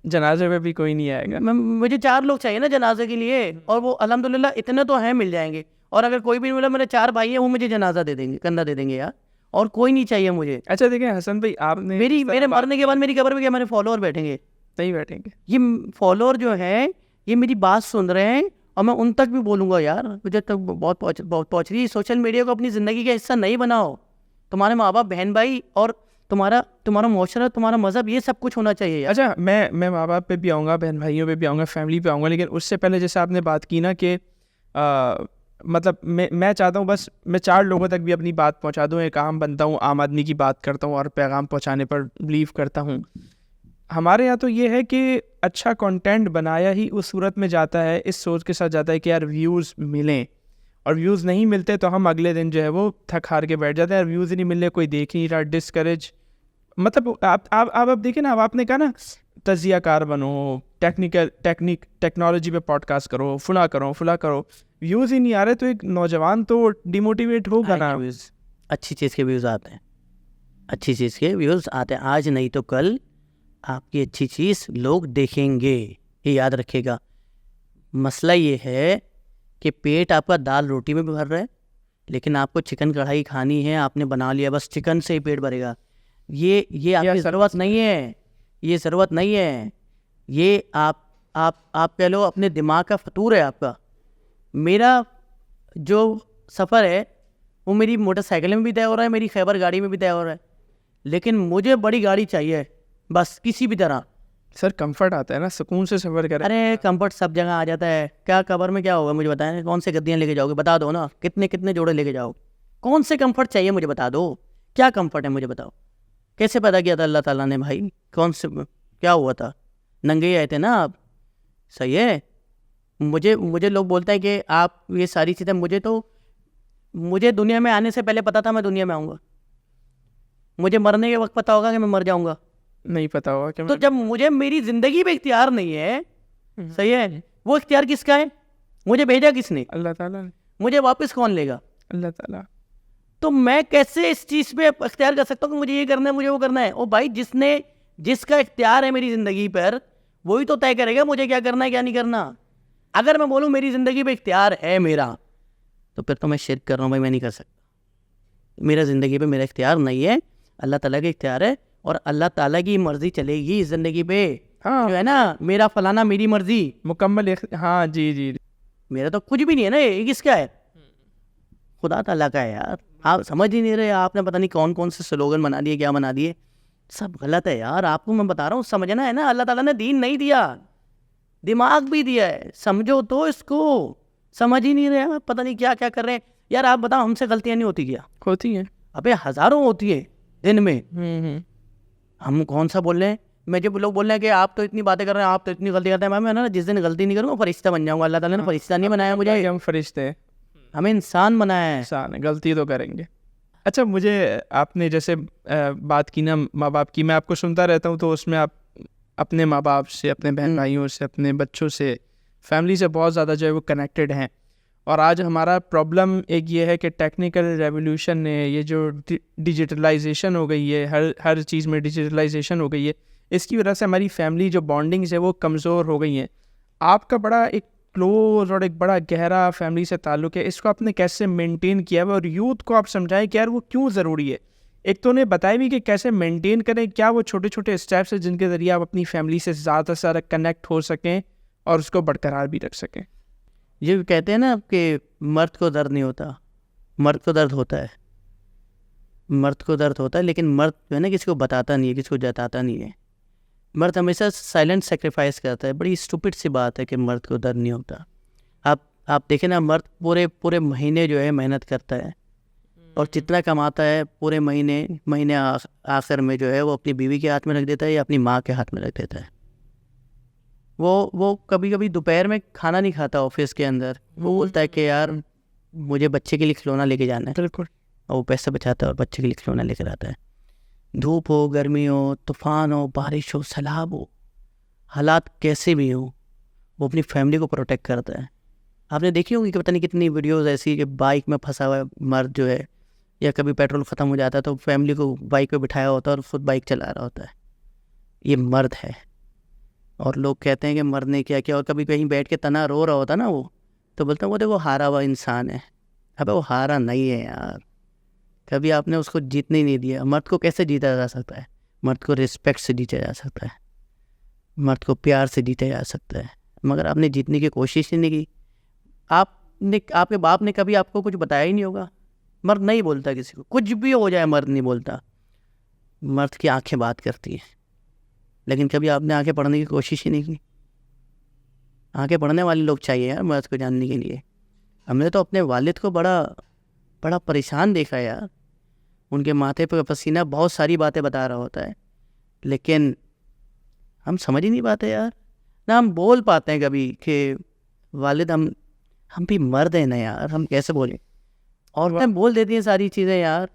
جنازے میں بھی کوئی نہیں آئے گا. مجھے 4 لوگ چاہیے نا جنازے کے لیے, اور وہ الحمدللہ اتنے تو ہیں, مل جائیں گے. اور اگر کوئی بھی ملا, میرے 4 بھائی ہیں, وہ مجھے جنازہ دے دیں گے, کندھا دے دیں گے یار. اور کوئی نہیں چاہیے مجھے. اچھا دیکھیں حسن بھائی, آپ نے میرے مرنے کے بعد میری قبر پہ کیا میرے فالوور بیٹھیں گے؟ نہیں بیٹھیں گے. یہ فالوور جو ہے یہ میری بات سن رہے ہیں, اور میں ان تک بھی بولوں گا یار مجھے تک بہت پہنچ رہی ہے. سوشل میڈیا کو اپنی زندگی کا حصہ نہیں بناؤ. تمہارے ماں باپ, بہن بھائی, اور تمہارا معاشرہ, تمہارا مذہب, یہ سب کچھ ہونا چاہیے. اچھا میں ماں باپ پہ بھی آؤں گا, بہن بھائیوں پہ بھی آؤں گا, فیملی پہ آؤں گا, لیکن اس سے پہلے جیسے آپ نے بات کی نا کہ مطلب میں چاہتا ہوں بس میں 4 لوگوں تک بھی اپنی بات پہنچا دوں. ایک عام بنتا ہوں, عام آدمی کی بات کرتا ہوں, اور پیغام پہنچانے پر بلیو کرتا ہوں. ہمارے یہاں تو یہ ہے کہ اچھا کنٹینٹ بنایا ہی اس صورت میں جاتا ہے, اس سوچ کے ساتھ جاتا ہے کہ یار ویوز ملیں, اور ویوز نہیں ملتے تو ہم اگلے دن جو ہے وہ تھک ہار کے بیٹھ جاتے ہیں. یار ویوز ہی نہیں ملے, کوئی دیکھ نہیں رہا, ڈسکریج. مطلب آپ دیکھیں نا, اب آپ نے کہا نا تجزیہ کار بنو, ٹیکنالوجی پہ پوڈ کاسٹ کرو, فلاں کرو, ویوز ہی نہیں آ رہے, تو ایک نوجوان تو ڈیموٹیویٹ ہوگا نا. اچھی چیز کے ویوز آتے ہیں, اچھی چیز کے ویوز آتے ہیں. آج نہیں تو کل آپ کی اچھی چیز لوگ دیکھیں گے, یہ یاد رکھے گا. مسئلہ یہ ہے کہ پیٹ آپ کا دال روٹی میں بھی بھر رہا ہے, لیکن آپ کو چکن کڑھائی کھانی ہے, آپ نے بنا لیا, بس چکن سے ہی پیٹ بھرے گا. یہ آپ کی ضرورت نہیں ہے, یہ ضرورت نہیں ہے. یہ آپ کہہ لو اپنے دماغ کا فطور ہے آپ کا. میرا جو سفر ہے وہ میری موٹر سائیکل میں بھی طے ہو رہا ہے, میری خیبر گاڑی میں بھی طے ہو رہا ہے, لیکن مجھے بڑی گاڑی چاہیے بس, کسی بھی طرح. سر کمفرٹ آتا ہے نا, سکون سے سفر کریں. ارے کمفرٹ سب جگہ آ جاتا ہے. کیا قبر میں کیا ہوگا مجھے بتائیں, کون سے گدیاں لے کے جاؤ گے؟ بتا دو نا, کتنے جوڑے لے کے جاؤ, کون سے کمفرٹ چاہیے مجھے بتا دو, کیا کمفرٹ ہے مجھے بتاؤ. کیسے پیدا کیا تھا اللہ تعالیٰ نے بھائی؟ کون سے کیا ہوا تھا؟ ننگے آئے تھے نا آپ؟ صحیح ہے. مجھے لوگ بولتے ہیں کہ آپ یہ ساری چیزیں، مجھے دنیا میں آنے سے پہلے پتا تھا میں دنیا میں آؤں گا. مجھے مرنے کے وقت پتا ہوگا کہ میں مر جاؤں گا؟ نہیں پتا ہوگا کہ تو جب مجھے میری زندگی پہ اختیار نہیں ہے، صحیح ہے، وہ اختیار کس کا ہے؟ مجھے بھیجا کس نے؟ اللہ تعالیٰ نے. مجھے واپس کون لے گا؟ اللہ تعالیٰ. تو میں کیسے اس چیز پہ اختیار کر سکتا ہوں کہ مجھے یہ کرنا ہے، مجھے وہ کرنا ہے؟ او بھائی، جس کا اختیار ہے میری زندگی پر، وہی تو طے کرے گا مجھے کیا کرنا ہے کیا نہیں کرنا. اگر میں بولوں میری زندگی پہ اختیار ہے میرا، تو پھر تو میں شرک کر رہا ہوں بھائی، میں نہیں کر سکتا. میرا زندگی پہ میرا اختیار نہیں ہے، اللہ تعالیٰ کا اختیار ہے، اور اللہ تعالیٰ کی مرضی چلے گی اس زندگی پہ. ہاں جو ہے نا میرا فلانا میری مرضی، مکمل ہاں جی جی. میرا تو کچھ بھی نہیں ہے نا. یہ کس کا ہے؟ خدا تعالیٰ کا ہے یار. آپ سمجھ ہی نہیں رہے. آپ نے پتہ نہیں کون سے سلوگن بنا دیے، کیا بنا دیے. سب غلط ہے یار. آپ کو میں بتا رہا ہوں، سمجھنا ہے نا. اللہ تعالیٰ نے دین نہیں دیا، دماغ بھی دیا ہے. سمجھو تو اس کو. سمجھ ہی نہیں رہے. پتہ نہیں کیا کیا کر رہے ہیں یار. آپ بتاؤ، ہم سے غلطیاں نہیں ہوتی کیا؟ ہوتی ہیں. ابے ہزاروں ہوتی ہے دن میں. ہم کون سا بول رہے ہیں؟ میں جب لوگ بول رہے ہیں کہ آپ تو اتنی باتیں کر رہے ہیں، آپ تو اتنی غلطی کرتے ہیں، میں نا جس دن غلطی نہیں کروں گا فرشتہ بن جاؤں گا. اللہ تعالیٰ نے فرشتہ نہیں بنایا مجھے، ہم فرشتے ہیں، ہمیں انسان بنایا ہے. انسان ہے، غلطی تو کریں گے. اچھا، مجھے آپ نے جیسے بات کی نا ماں باپ کی، میں آپ کو سنتا رہتا ہوں، تو اس میں آپ اپنے ماں باپ سے، اپنے بہن بھائیوں سے، اپنے بچوں سے، فیملی سے بہت زیادہ جو ہے وہ کنیکٹڈ ہیں. اور آج ہمارا پرابلم ایک یہ ہے کہ ٹیکنیکل ریولیوشن نے، یہ جو ڈیجیٹلائزیشن ہو گئی ہے، ہر چیز میں ڈیجیٹلائزیشن ہو گئی ہے، اس کی وجہ سے ہماری فیملی جو بانڈنگز ہے وہ کمزور ہو گئی ہیں. آپ کا بڑا ایک کلوز اور ایک بڑا گہرا فیملی سے تعلق ہے، اس کو آپ نے کیسے مینٹین کیا ہے، اور یوتھ کو آپ سمجھائیں کہ یار وہ کیوں ضروری ہے؟ ایک تو انہیں بتائیں بھی کہ کیسے مینٹین کریں، کیا وہ چھوٹے چھوٹے اسٹیپس ہیں جن کے ذریعے آپ اپنی فیملی سے زیادہ سے زیادہ کنیکٹ ہو سکیں اور اس کو برقرار بھی رکھ سکیں. یہ کہتے ہیں نا کہ مرد کو درد نہیں ہوتا، مرد کو درد ہوتا ہے. مرد کو درد ہوتا ہے، لیکن مرد جو ہے نا کسی کو بتاتا نہیں ہے، کسی کو جتاتا نہیں ہے. مرد ہمیشہ سائلنٹ سیکریفائس کرتا ہے. بڑی اسٹوپڈ سی بات ہے کہ مرد کو درد نہیں ہوتا. آپ دیکھیں نا، مرد پورے مہینے جو ہے محنت کرتا ہے، اور جتنا کماتا ہے پورے مہینے آخر میں جو ہے وہ اپنی بیوی کے ہاتھ میں رکھ دیتا ہے یا اپنی ماں کے ہاتھ میں رکھ دیتا ہے. وہ کبھی کبھی دوپہر میں کھانا نہیں کھاتا آفس کے اندر. وہ بولتا ہے کہ یار مجھے بچے کے لیے کھلونا لے کے جانا ہے. بالکل. اور وہ پیسے بچاتا ہے اور بچے کے لیے کھلونا لے کر آتا ہے. دھوپ ہو، گرمی ہو، طوفان ہو، بارش ہو، سیلاب ہو، حالات کیسے بھی ہوں، وہ اپنی فیملی کو پروٹیکٹ کرتا ہے. آپ نے دیکھی ہوگی کہ پتہ نہیں کتنی ویڈیوز ایسی کہ بائک میں پھنسا ہوا ہے مرد جو ہے، یا کبھی پیٹرول ختم ہو جاتا ہے تو فیملی کو بائک پہ بٹھایا ہوتا ہے اور خود بائک چلا رہا ہوتا ہے. یہ مرد ہے. اور لوگ کہتے ہیں کہ مرد نے کیا کیا، اور کبھی کہیں بیٹھ کے تنا رو رہا ہوتا نا وہ، تو بولتے ہیں وہ دیکھو ہارا ہوا انسان ہے. ابے وہ ہارا نہیں ہے یار. کبھی آپ نے اس کو جیتنے ہی نہیں دیا. مرد کو کیسے جیتا جا سکتا ہے؟ مرد کو رسپیکٹ سے جیتا جا سکتا ہے، مرد کو پیار سے جیتا جا سکتا ہے. مگر آپ نے جیتنے کی کوشش ہی نہیں کی. آپ کے باپ نے کبھی آپ کو کچھ بتایا ہی نہیں ہوگا. مرد نہیں بولتا کسی کو، کچھ بھی ہو جائے مرد نہیں بولتا. مرد کی آنکھیں بات کرتی ہیں. لیکن کبھی آپ نے آنکھیں پڑھنے کی کوشش ہی نہیں کی. آنکھیں پڑھنے والے لوگ چاہیے یار مرد کو جاننے کے لیے. ہم نے تو اپنے والد کو بڑا پریشان دیکھا یار. ان کے ماتھے پہ پسینہ بہت ساری باتیں بتا رہا ہوتا ہے، لیکن ہم سمجھ ہی نہیں پاتے یار. نہ ہم بول پاتے ہیں کبھی کہ والد ہم بھی مرد ہیں نا یار، ہم کیسے بولیں. عورتیں بول دیتی ہیں ساری چیزیں یار.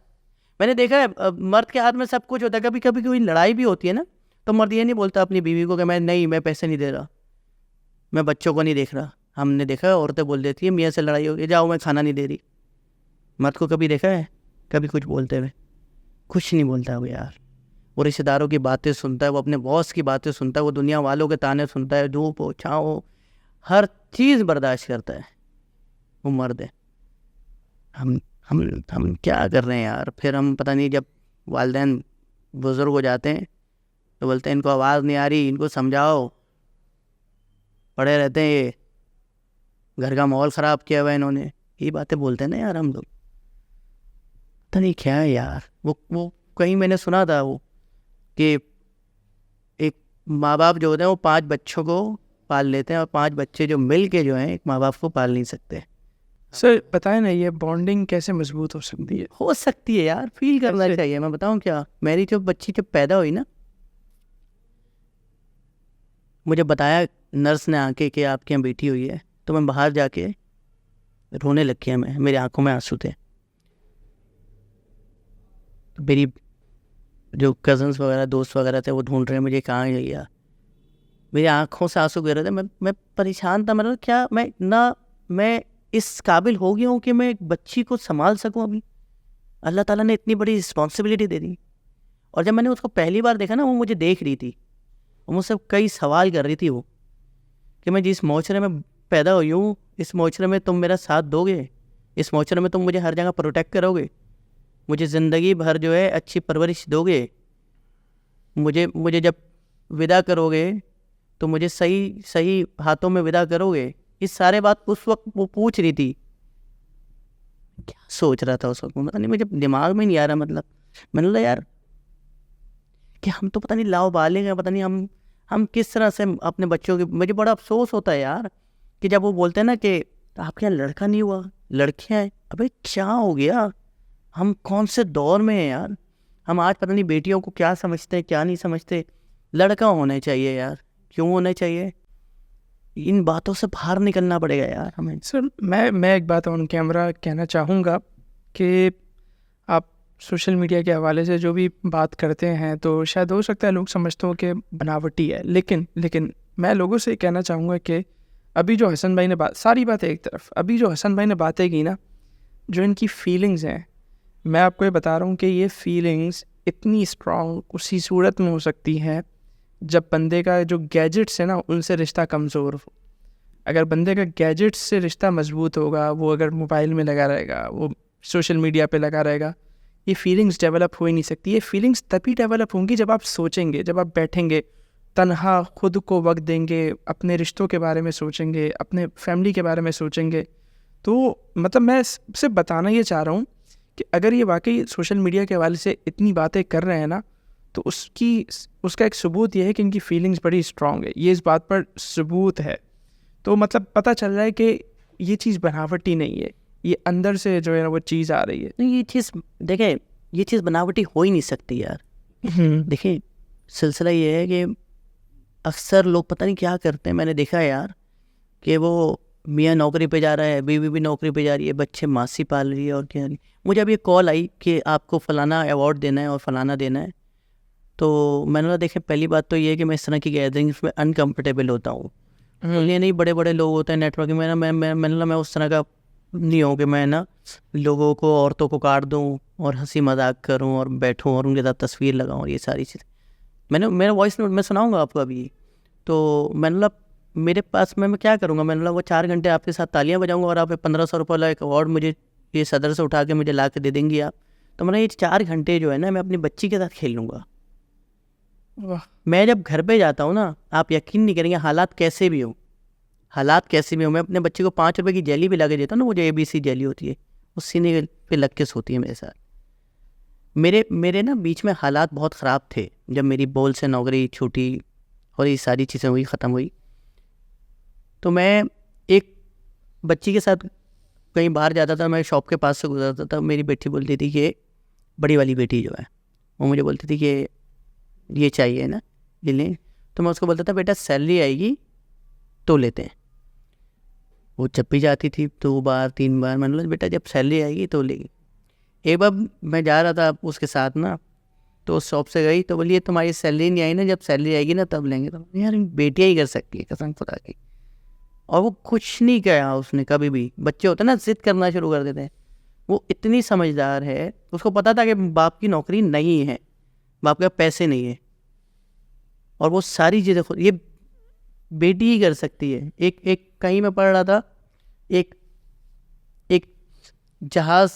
میں نے دیکھا ہے مرد کے ہاتھ میں سب کچھ ہوتا ہے. کبھی کبھی کوئی لڑائی بھی ہوتی ہے نا، تو مرد یہ نہیں بولتا اپنی بیوی کو کہ میں پیسے نہیں دے رہا، میں بچوں کو نہیں دیکھ رہا. ہم نے دیکھا ہے عورتیں بول دیتی ہیں میاں سے لڑائی ہو گئی، جاؤ میں کھانا نہیں دے رہی. مرد کو کبھی دیکھا ہے کبھی کچھ بولتے ہوئے؟ کچھ نہیں بولتا وہ یار. وہ رشتے داروں کی باتیں سنتا ہے، وہ اپنے باس کی باتیں سنتا ہے، وہ دنیا والوں کے تانے سنتا ہے، دھوپ ہو چھاؤں ہو ہر چیز برداشت کرتا ہے. وہ مرد ہے. ہم کیا کر رہے ہیں یار. پھر ہم پتہ نہیں جب والدین بزرگ ہو جاتے ہیں تو بولتے ہیں ان کو آواز نہیں آ رہی، ان کو سمجھاؤ، پڑے رہتے ہیں یہ، گھر کا ماحول خراب کیا ہوا ہے انہوں نے. یہ باتیں بولتے ہیں نا یار ہم لوگ. پتہ نہیں کیا ہے یار. وہ کہیں میں نے سنا تھا وہ کہ ایک ماں باپ جو ہوتے ہیں وہ 5 بچوں کو پال لیتے ہیں، اور 5 بچے جو مل کے جو ہیں ایک ماں باپ کو پال نہیں سکتے. سر بتائیں نا یہ بانڈنگ کیسے مضبوط ہو سکتی ہے؟ ہو سکتی ہے یار، فیل کرنا چاہیے. میں بتاؤں کیا، میری جو بچی جب پیدا ہوئی نا، مجھے بتایا نرس نے آ کے کہ آپ کے یہاں بیٹی ہوئی ہے، تو میں باہر جا کے رونے لگ گیا. میری آنکھوں میں آنسو تھے. میری جو کزنس وغیرہ دوست وغیرہ تھے وہ ڈھونڈ رہے ہیں مجھے، کہاں گئی یار. میری آنکھوں سے آنسو گر رہے تھے. میں پریشان تھا. مطلب کیا میں اس قابل ہو گیا ہوں کہ میں ایک بچی کو سنبھال سکوں؟ ابھی اللہ تعالیٰ نے اتنی بڑی رسپانسبلٹی دے دی. اور جب میں نے اس کو پہلی بار دیکھا نا، وہ مجھے دیکھ رہی تھی، وہ مجھ سے کئی سوال کر رہی تھی وہ کہ میں جس معاشرے میں پیدا ہوئی ہوں، اس معاشرے میں تم میرا ساتھ دو گے، اس معاشرے میں تم مجھے ہر جگہ پروٹیکٹ کرو گے، مجھے زندگی بھر جو ہے اچھی پرورش دو گے، مجھے جب ودا کرو گے تو مجھے صحیح ہاتھوں میں ودا کرو گے. یہ سارے بات اس وقت وہ پوچھ رہی تھی. کیا سوچ رہا تھا اس وقت پتہ نہیں، مجھے دماغ میں نہیں آ رہا. مطلب میں نے کہا یار کہ ہم تو پتہ نہیں لاؤ بالغ ہیں، پتہ نہیں ہم کس طرح سے اپنے بچوں کے. مجھے بڑا افسوس ہوتا ہے یار کہ جب وہ بولتے ہیں نا کہ آپ کے یہاں لڑکا نہیں ہوا، لڑکیاں ہیں. ابے کیا ہو گیا؟ ہم کون سے دور میں ہیں یار؟ ہم آج پتہ نہیں بیٹیوں کو کیا سمجھتے ہیں کیا نہیں سمجھتے. لڑکا ہونے چاہیے یار. کیوں ہونے چاہیے؟ ان باتوں سے باہر نکلنا پڑے گا یار ہمیں. سر میں ایک بات آن کیمرہ کہنا چاہوں گا کہ آپ سوشل میڈیا کے حوالے سے جو بھی بات کرتے ہیں تو شاید ہو سکتا ہے لوگ سمجھتے ہوں کہ بناوٹی ہے، لیکن میں لوگوں سے کہنا چاہوں گا کہ ابھی جو حسن بھائی نے ساری باتیں ایک طرف، ابھی جو حسن بھائی نے باتیں کی نا، جو ان کی فیلنگز ہیں، میں آپ کو یہ بتا رہا ہوں کہ یہ فیلنگز اتنی اسٹرانگ اسی صورت میں ہو سکتی ہیں جب بندے کا جو گیجٹس ہے نا ان سے رشتہ کمزور ہو. اگر بندے کا گیجٹس سے رشتہ مضبوط ہوگا، وہ اگر موبائل میں لگا رہے گا، وہ سوشل میڈیا پہ لگا رہے گا، یہ فیلنگز ڈیولپ ہو ہی نہیں سکتی. یہ فیلنگز تبھی ڈیولپ ہوں گی جب آپ سوچیں گے، جب آپ بیٹھیں گے تنہا، خود کو وقت دیں گے، اپنے رشتوں کے بارے میں سوچیں گے، اپنے فیملی کے بارے میں سوچیں گے. تو مطلب میں صرف بتانا یہ چاہ رہا ہوں کہ اگر یہ واقعی سوشل میڈیا کے حوالے سے اتنی باتیں کر رہے ہیں نا، تو اس کا ایک ثبوت یہ ہے کہ ان کی فیلنگز بڑی اسٹرانگ ہے. یہ اس بات پر ثبوت ہے. تو مطلب پتہ چل رہا ہے کہ یہ چیز بناوٹی نہیں ہے، یہ اندر سے جو ہے وہ چیز آ رہی ہے. یہ چیز دیکھیں، یہ چیز بناوٹی ہو ہی نہیں سکتی یار. دیکھیں سلسلہ یہ ہے کہ اکثر لوگ پتہ نہیں کیا کرتے ہیں. میں نے دیکھا ہے یار کہ وہ میاں نوکری پہ جا رہا ہے، بیوی بھی نوکری پہ جا رہی ہے، بچے ماسی پال رہی ہے اور کیا نہیں. مجھے اب یہ کال آئی کہ آپ کو فلانا ایوارڈ دینا ہے اور فلانا دینا ہے. تو میں نے کہا دیکھیں پہلی بات تو یہ ہے کہ میں اس طرح کی گیدرنگس میں انکمفرٹیبل ہوتا ہوں. یہ نہیں بڑے بڑے لوگ ہوتے ہیں نیٹ ورکنگ میں اس طرح کا نہیں ہوں کہ میں نا لوگوں کو، عورتوں کو کاٹ دوں اور ہنسی مذاق کروں اور بیٹھوں اور ان کے ساتھ تصویر لگاؤں اور یہ ساری چیزیں. میرا وائس نوٹ میں سناؤں گا آپ کو ابھی. تو میں نے میرے پاس میں کیا کروں گا؟ میں نے وہ 4 گھنٹے آپ کے ساتھ تالیاں بجاؤں گا اور آپ 1500 روپے والا ایک ایوارڈ مجھے یہ صدر سے اٹھا کے مجھے لا کے دے دیں گی آپ. تو میں نے یہ 4 گھنٹے جو ہے نا میں اپنی بچی کے ساتھ کھیل لوں گا. میں جب گھر پہ جاتا ہوں نا، آپ یقین نہیں کریں گے، حالات کیسے بھی ہوں، میں اپنے بچے کو 5 روپے کی جیلی بھی لا کے دیتا ہوں نا. وہ جو ABC جیلی ہوتی ہے اس سینے پہ لگ کے سوتی ہے میرے ساتھ. میرے نا بیچ میں حالات بہت خراب تھے جب میری بول سے نوکری چھوٹی اور یہ ساری چیزیں ہوئی ختم ہوئی. تو میں ایک بچی کے ساتھ کہیں باہر جاتا تھا، میں شاپ کے پاس سے گزرتا تھا، میری بیٹی بولتی تھی کہ بڑی والی بیٹی جو ہے وہ مجھے بولتی تھی کہ یہ چاہیے نا، یہ لیں. تو میں اس کو بولتا تھا بیٹا سیلری آئے گی تو لیتے ہیں. وہ جب بھی جاتی تھی 2 بار 3 بار، میں نے بولا بیٹا جب سیلری آئے گی تو لے گی. ایک بار میں جا رہا تھا اس کے ساتھ نا، تو اس شاپ سے گئی تو بولیے تمہاری سیلری نہیں آئی نا، جب سیلری آئے گی نا تب لیں گے. تو یار بیٹیاں ہی کر سکتی ہے قسم خدا کی. اور وہ کچھ نہیں کہا اس نے کبھی بھی. بچے ہوتے ہیں نا ضد کرنا شروع کر دیتے ہیں. وہ اتنی سمجھدار ہے، اس کو پتا تھا کہ باپ کی نوکری نہیں ہے، باپ کے پیسے نہیں ہے، اور وہ ساری چیزیں خود یہ بیٹی ہی کر سکتی ہے. ایک کہیں میں پڑھ رہا تھا، ایک جہاز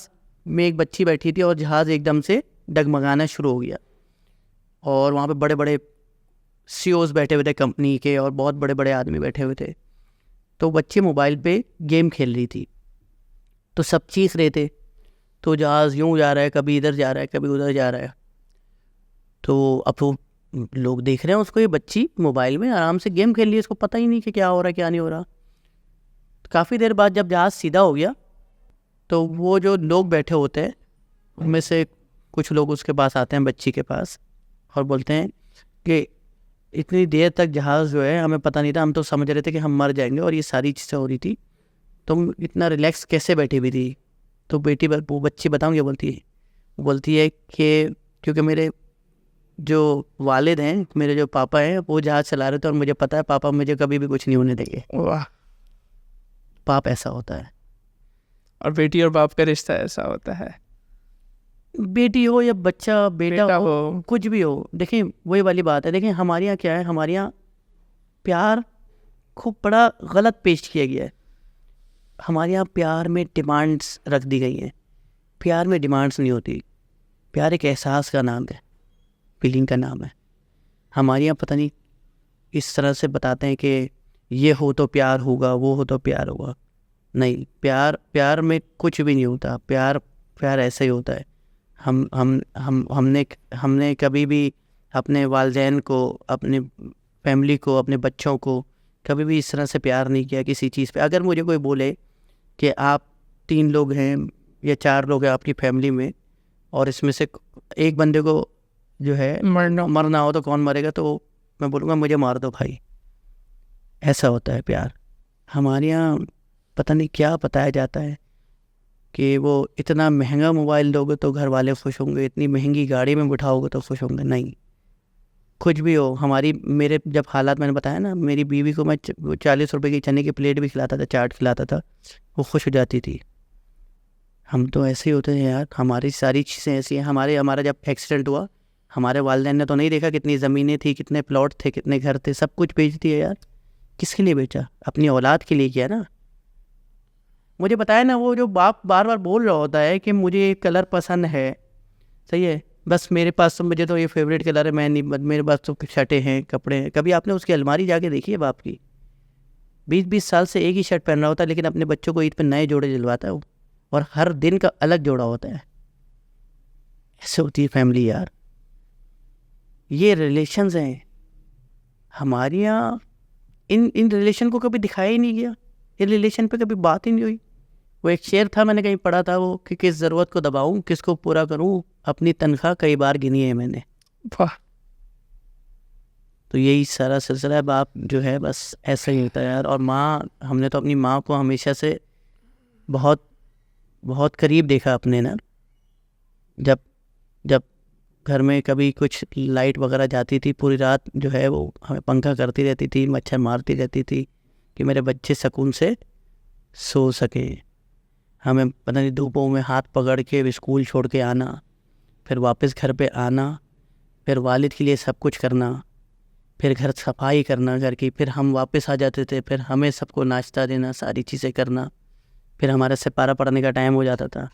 میں ایک بچی بیٹھی تھی اور جہاز ایک دم سے ڈگمگانا شروع ہو گیا، اور وہاں پہ بڑے بڑے CEOs بیٹھے ہوئے تھے کمپنی کے اور بہت بڑے بڑے آدمی بیٹھے ہوئے تھے. تو بچے موبائل پہ گیم کھیل رہی تھی، تو سب چیخ رہے تھے. تو جہاز یوں جا رہا ہے، کبھی ادھر جا رہا ہے کبھی ادھر جا رہا ہے. تو اب وہ لوگ دیکھ رہے ہیں اس کو، یہ بچی موبائل میں آرام سے گیم کھیل رہی ہے، اس کو پتہ ہی نہیں کہ کیا ہو رہا ہے کیا نہیں ہو رہا. کافی دیر بعد جب جہاز سیدھا ہو گیا تو وہ جو لوگ بیٹھے ہوتے ہیں ان میں سے کچھ لوگ اس کے پاس آتے ہیں بچی کے پاس اور بولتے ہیں کہ اتنی دیر تک جہاز جو ہے ہمیں پتہ نہیں تھا, ہم تو سمجھ رہے تھے کہ ہم مر جائیں گے اور یہ ساری چیزیں ہو رہی تھی, تم اتنا ریلیکس کیسے بیٹھی ہوئی تھی؟ تو وہ بچی بتاؤں گی, بولتی ہے کہ کیونکہ میرے جو والد ہیں, میرے جو پاپا ہیں, وہ جہاز چلا رہے تھے اور مجھے پتا ہے پاپا مجھے کبھی بھی کچھ نہیں ہونے دیں گے. واہ. باپ ایسا ہوتا ہے. اور بیٹی اور باپ کا رشتہ ایسا ہوتا ہے, بیٹی ہو یا بچہ بیٹا ہو کچھ بھی ہو. دیکھیں وہی والی بات ہے, دیکھیں ہمارے یہاں کیا ہے, ہمارے یہاں پیار خوب بڑا غلط پیش کیا گیا ہے. ہمارے یہاں پیار میں ڈیمانڈس رکھ دی گئی ہیں. پیار میں ڈیمانڈس نہیں ہوتی. پیار ایک احساس کا نام ہے, فیلنگ کا نام ہے. ہمارے یہاں پتہ نہیں اس طرح سے بتاتے ہیں کہ یہ ہو تو پیار ہوگا, وہ ہو تو پیار ہوگا. نہیں, پیار میں کچھ بھی نہیں ہوتا. پیار ایسا ہی ہوتا ہے. ہم نے کبھی بھی اپنے والدین کو, اپنے فیملی کو, اپنے بچوں کو کبھی بھی اس طرح سے پیار نہیں کیا کسی چیز پہ. اگر مجھے کوئی بولے کہ آپ 3 لوگ ہیں یا 4 لوگ ہیں آپ کی فیملی میں, اور اس میں سے ایک بندے کو جو ہے مرنا ہو تو کون مرے گا, تو میں بولوں گا مجھے مار دو بھائی. ایسا ہوتا ہے پیار. ہمارے یہاں پتہ نہیں کیا بتایا جاتا ہے کہ وہ اتنا مہنگا موبائل دو گے تو گھر والے خوش ہوں گے, اتنی مہنگی گاڑی میں بٹھاؤ گے تو خوش ہوں گے. نہیں, کچھ بھی ہو. میرے جب حالات میں نے بتایا نا, میری بیوی کو میں 40 روپے کی چنے کی پلیٹ بھی کھلاتا تھا, چاٹ کھلاتا تھا, وہ خوش ہو جاتی تھی. ہم تو ایسے ہی ہوتے ہیں یار, ہماری ساری چیزیں ایسی ہیں. ہمارا جب ایکسیڈنٹ ہوا, ہمارے والدین نے تو نہیں دیکھا کتنی زمینیں تھی, کتنے پلاٹ تھے, کتنے گھر تھے, سب کچھ بیچ دیا یار. کس کے لیے بیچا؟ اپنی اولاد کے لیے کیا نا. مجھے بتایا نا, وہ جو باپ بار بار بول رہا ہوتا ہے کہ مجھے یہ کلر پسند ہے, صحیح ہے, بس میرے پاس تو مجھے تو یہ فیوریٹ کلر ہے, میں نہیں, میرے پاس تو شرٹیں ہیں, کپڑے ہیں. کبھی آپ نے اس کی الماری جا کے دیکھی ہے باپ کی؟ 20 سال سے ایک ہی شرٹ پہن رہا ہوتا ہے, لیکن اپنے بچوں کو عید پہ نئے جوڑے دلواتا ہے وہ, اور ہر دن کا الگ جوڑا ہوتا ہے. ایسے ہوتی ہے فیملی یار. یہ ریلیشنز ہیں ہمارے یہاں. ان ریلیشن کو کبھی دکھایا ہی نہیں گیا, ان ریلیشن پہ کبھی بات ہی نہیں ہوئی. وہ ایک شعر تھا, میں نے کہیں پڑھا تھا, وہ کہ کس ضرورت کو دباؤں, کس کو پورا کروں, اپنی تنخواہ کئی بار گنی ہے میں نے. تو یہی سارا سلسلہ ہے. باپ جو ہے بس ایسا ہی ہوتا ہے یار. اور ماں, ہم نے تو اپنی ماں کو ہمیشہ سے بہت بہت قریب دیکھا اپنے نا. جب گھر میں کبھی کچھ لائٹ وغیرہ جاتی تھی, پوری رات جو ہے وہ ہمیں پنکھا کرتی رہتی تھی, مچھر مارتی رہتی تھی کہ میرے بچے سکون سے سو سکیں. ہمیں پتہ نہیں دھوپوں میں ہاتھ پکڑ کے اسکول چھوڑ کے آنا, پھر واپس گھر پہ آنا, پھر والد کے لیے سب کچھ کرنا, پھر گھر صفائی کرنا گھر کی, پھر ہم واپس آ جاتے تھے, پھر ہمیں سب کو ناشتہ دینا, ساری چیزیں کرنا, پھر ہمارا سپارہ پڑھنے کا ٹائم ہو جاتا تھا,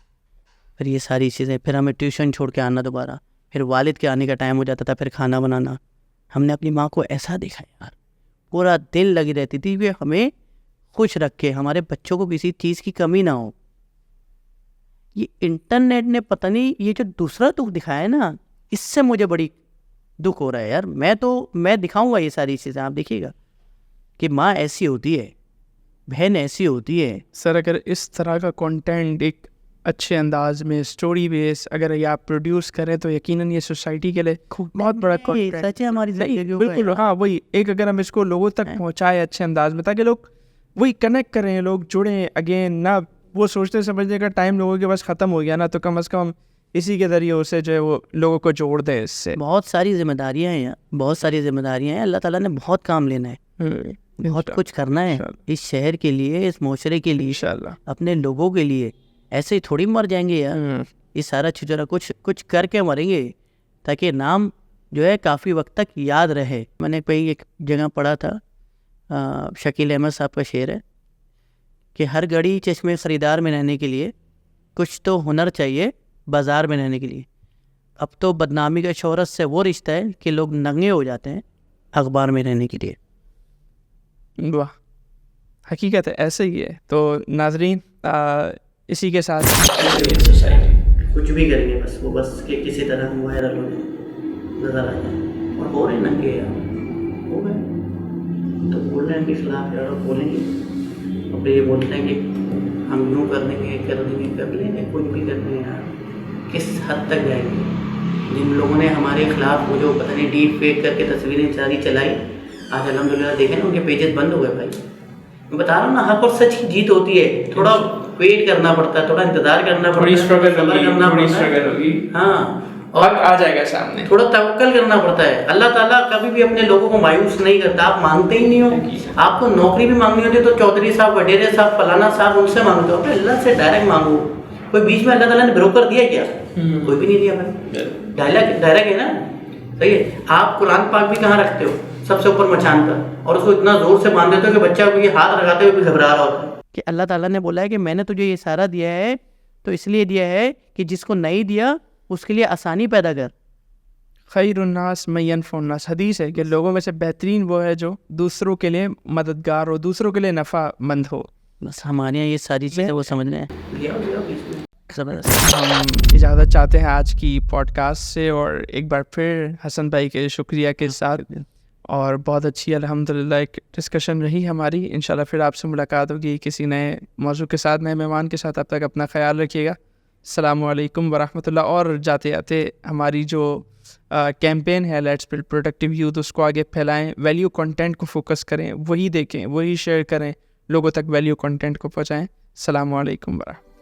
پھر یہ ساری چیزیں, پھر ہمیں ٹیوشن چھوڑ کے آنا دوبارہ, پھر والد کے آنے کا ٹائم ہو جاتا تھا, پھر کھانا بنانا. ہم نے اپنی ماں کو ایسا دیکھا یار, پورا دل لگی رہتی تھی کہ ہمیں خوش رکھے, ہمارے بچوں کو کسی چیز کی کمی نہ ہو. یہ انٹرنیٹ نے پتہ نہیں یہ جو دوسرا دکھ دکھایا ہے نا, اس سے مجھے بڑی دکھ ہو رہا ہے یار. میں دکھاؤں گا یہ ساری چیزیں, آپ دیکھیے گا کہ ماں ایسی ہوتی ہے, بہن ایسی ہوتی ہے. سر اگر اس طرح کا کنٹینٹ ایک اچھے انداز میں اسٹوری بیس اگر یہ آپ پروڈیوس کریں تو یقیناً یہ سوسائٹی کے لیے بہت بڑا کنٹینٹ. سچ ہے ہماری زندگی. بالکل ہاں, وہی ایک اگر ہم اس کو لوگوں تک پہنچائے اچھے انداز میں, تاکہ لوگ وہی کنیکٹ کریں, لوگ جڑیں اگین. نہ وہ سوچتے سمجھنے کا ٹائم لوگوں کے پاس ختم ہو گیا نا, تو کم از کم اسی کے ذریعے اسے جو ہے وہ لوگوں کو جوڑ دیں اس سے. بہت ساری ذمہ داریاں ہیں یار, بہت ساری ذمہ داریاں ہیں. اللہ تعالیٰ نے بہت کام لینا ہے, بہت کچھ کرنا ہے اس شہر کے لیے, اس معاشرے کے لیے, انشاءاللہ اپنے لوگوں کے لیے. ایسے ہی تھوڑی مر جائیں گے یار. یہ سارا چیزیں کچھ کر کے مریں گے, تاکہ نام جو ہے کافی وقت تک یاد رہے. میں نے کہیں ایک جگہ پڑھا تھا, شکیل احمد صاحب کا شعر ہے کہ ہر گھڑی چشمے خریدار میں رہنے کے لیے کچھ تو ہنر چاہیے بازار میں رہنے کے لیے. اب تو بدنامی کا شہرت سے وہ رشتہ ہے کہ لوگ ننگے ہو جاتے ہیں اخبار میں رہنے کے لیے. واہ, حقیقت ہے, ایسے ہی ہے. تو ناظرین, اسی کے ساتھ کچھ بھی کریں گے بس کہ کسی طرح ہم وائرل ہو جائیں, نظر آ جائیں. اور ہو رہے ننگے یار, ہو گئے تو بول رہے ہیں کہ خلاف یار بولیں گے, اور یہ بولتے ہیں کہ ہم یوں کر دیں گے کر لیں گے کچھ بھی کر دیں یار. کس حد تک جائیں گے؟ جن لوگوں نے ہمارے خلاف وہ جو پتہ نہیں ڈیپ فیک کر کے تصویریں ساری چلائی, آج الحمدللہ دیکھیں نا ان کے پیجز بند ہو گئے. بھائی میں بتا رہا ہوں نا, حق اور سچ کی جیت ہوتی ہے. تھوڑا ویٹ کرنا پڑتا ہے, تھوڑا انتظار کرنا پڑتا ہے, صبر کرنا پڑتا ہے. ہاں, اور آ جائے گا سامنے. تھوڑا توکل کرنا پڑتا ہے. اللہ تعالیٰ کبھی بھی اپنے لوگوں کو مایوس نہیں کرتا. آپ مانگتے ہی نہیں ہو. آپ کو نوکری بھی مانگنی ہوتی ہے تو چودھری صاحب, وڈیرے صاحب, فلانا صاحب, ان سے مانگتے ہو. اپنے اللہ سے ڈائریکٹ مانگو. کوئی بیچ میں اللہ تعالیٰ نے بروکر دیا کیا؟ کوئی بھی نہیں دیا بھائی. ڈائریکٹ ہے نا. صحیح ہے. آپ قرآن پاک بھی کہاں رکھتے ہو؟ سب سے اوپر مچان پر, اور اس کو اتنا زور سے باندھ دیتے ہو کہ بچہ کو یہ ہاتھ لگاتے ہوئے بھی گھبرا رہا ہوتا ہے. کہ اللہ تعالیٰ نے بولا ہے کہ میں نے تجھے یہ سارا دیا ہے تو اس لیے دیا ہے کہ جس کو نہیں دیا اس کے لیے آسانی پیدا کر. خیر الناس من ینفع الناس. حدیث ہے کہ لوگوں میں سے بہترین وہ ہے جو دوسروں کے لیے مددگار ہو, دوسروں کے لیے نفع مند ہو. بس ہمارے یہاں یہ ساری چیزیں وہ سمجھ رہے ہیں. ہم اجازت چاہتے ہیں آج کی پوڈ کاسٹ سے, اور ایک بار پھر حسن بھائی کے شکریہ کے ساتھ, اور بہت اچھی الحمدللہ ایک ڈسکشن رہی ہماری. انشاءاللہ پھر آپ سے ملاقات ہوگی کسی نئے موضوع کے ساتھ, نئے مہمان کے ساتھ. اب تک اپنا خیال رکھیے گا. السلام علیکم ورحمۃ اللہ. اور جاتے جاتے ہماری جو کیمپین ہے لیٹس بلڈ پروڈکٹیو یوتھ, اس کو آگے پھیلائیں. ویلیو کنٹینٹ کو فوکس کریں, وہی دیکھیں, وہی شیئر کریں, لوگوں تک ویلیو کنٹینٹ کو پہنچائیں. السلام علیکم ورحمۃ اللہ.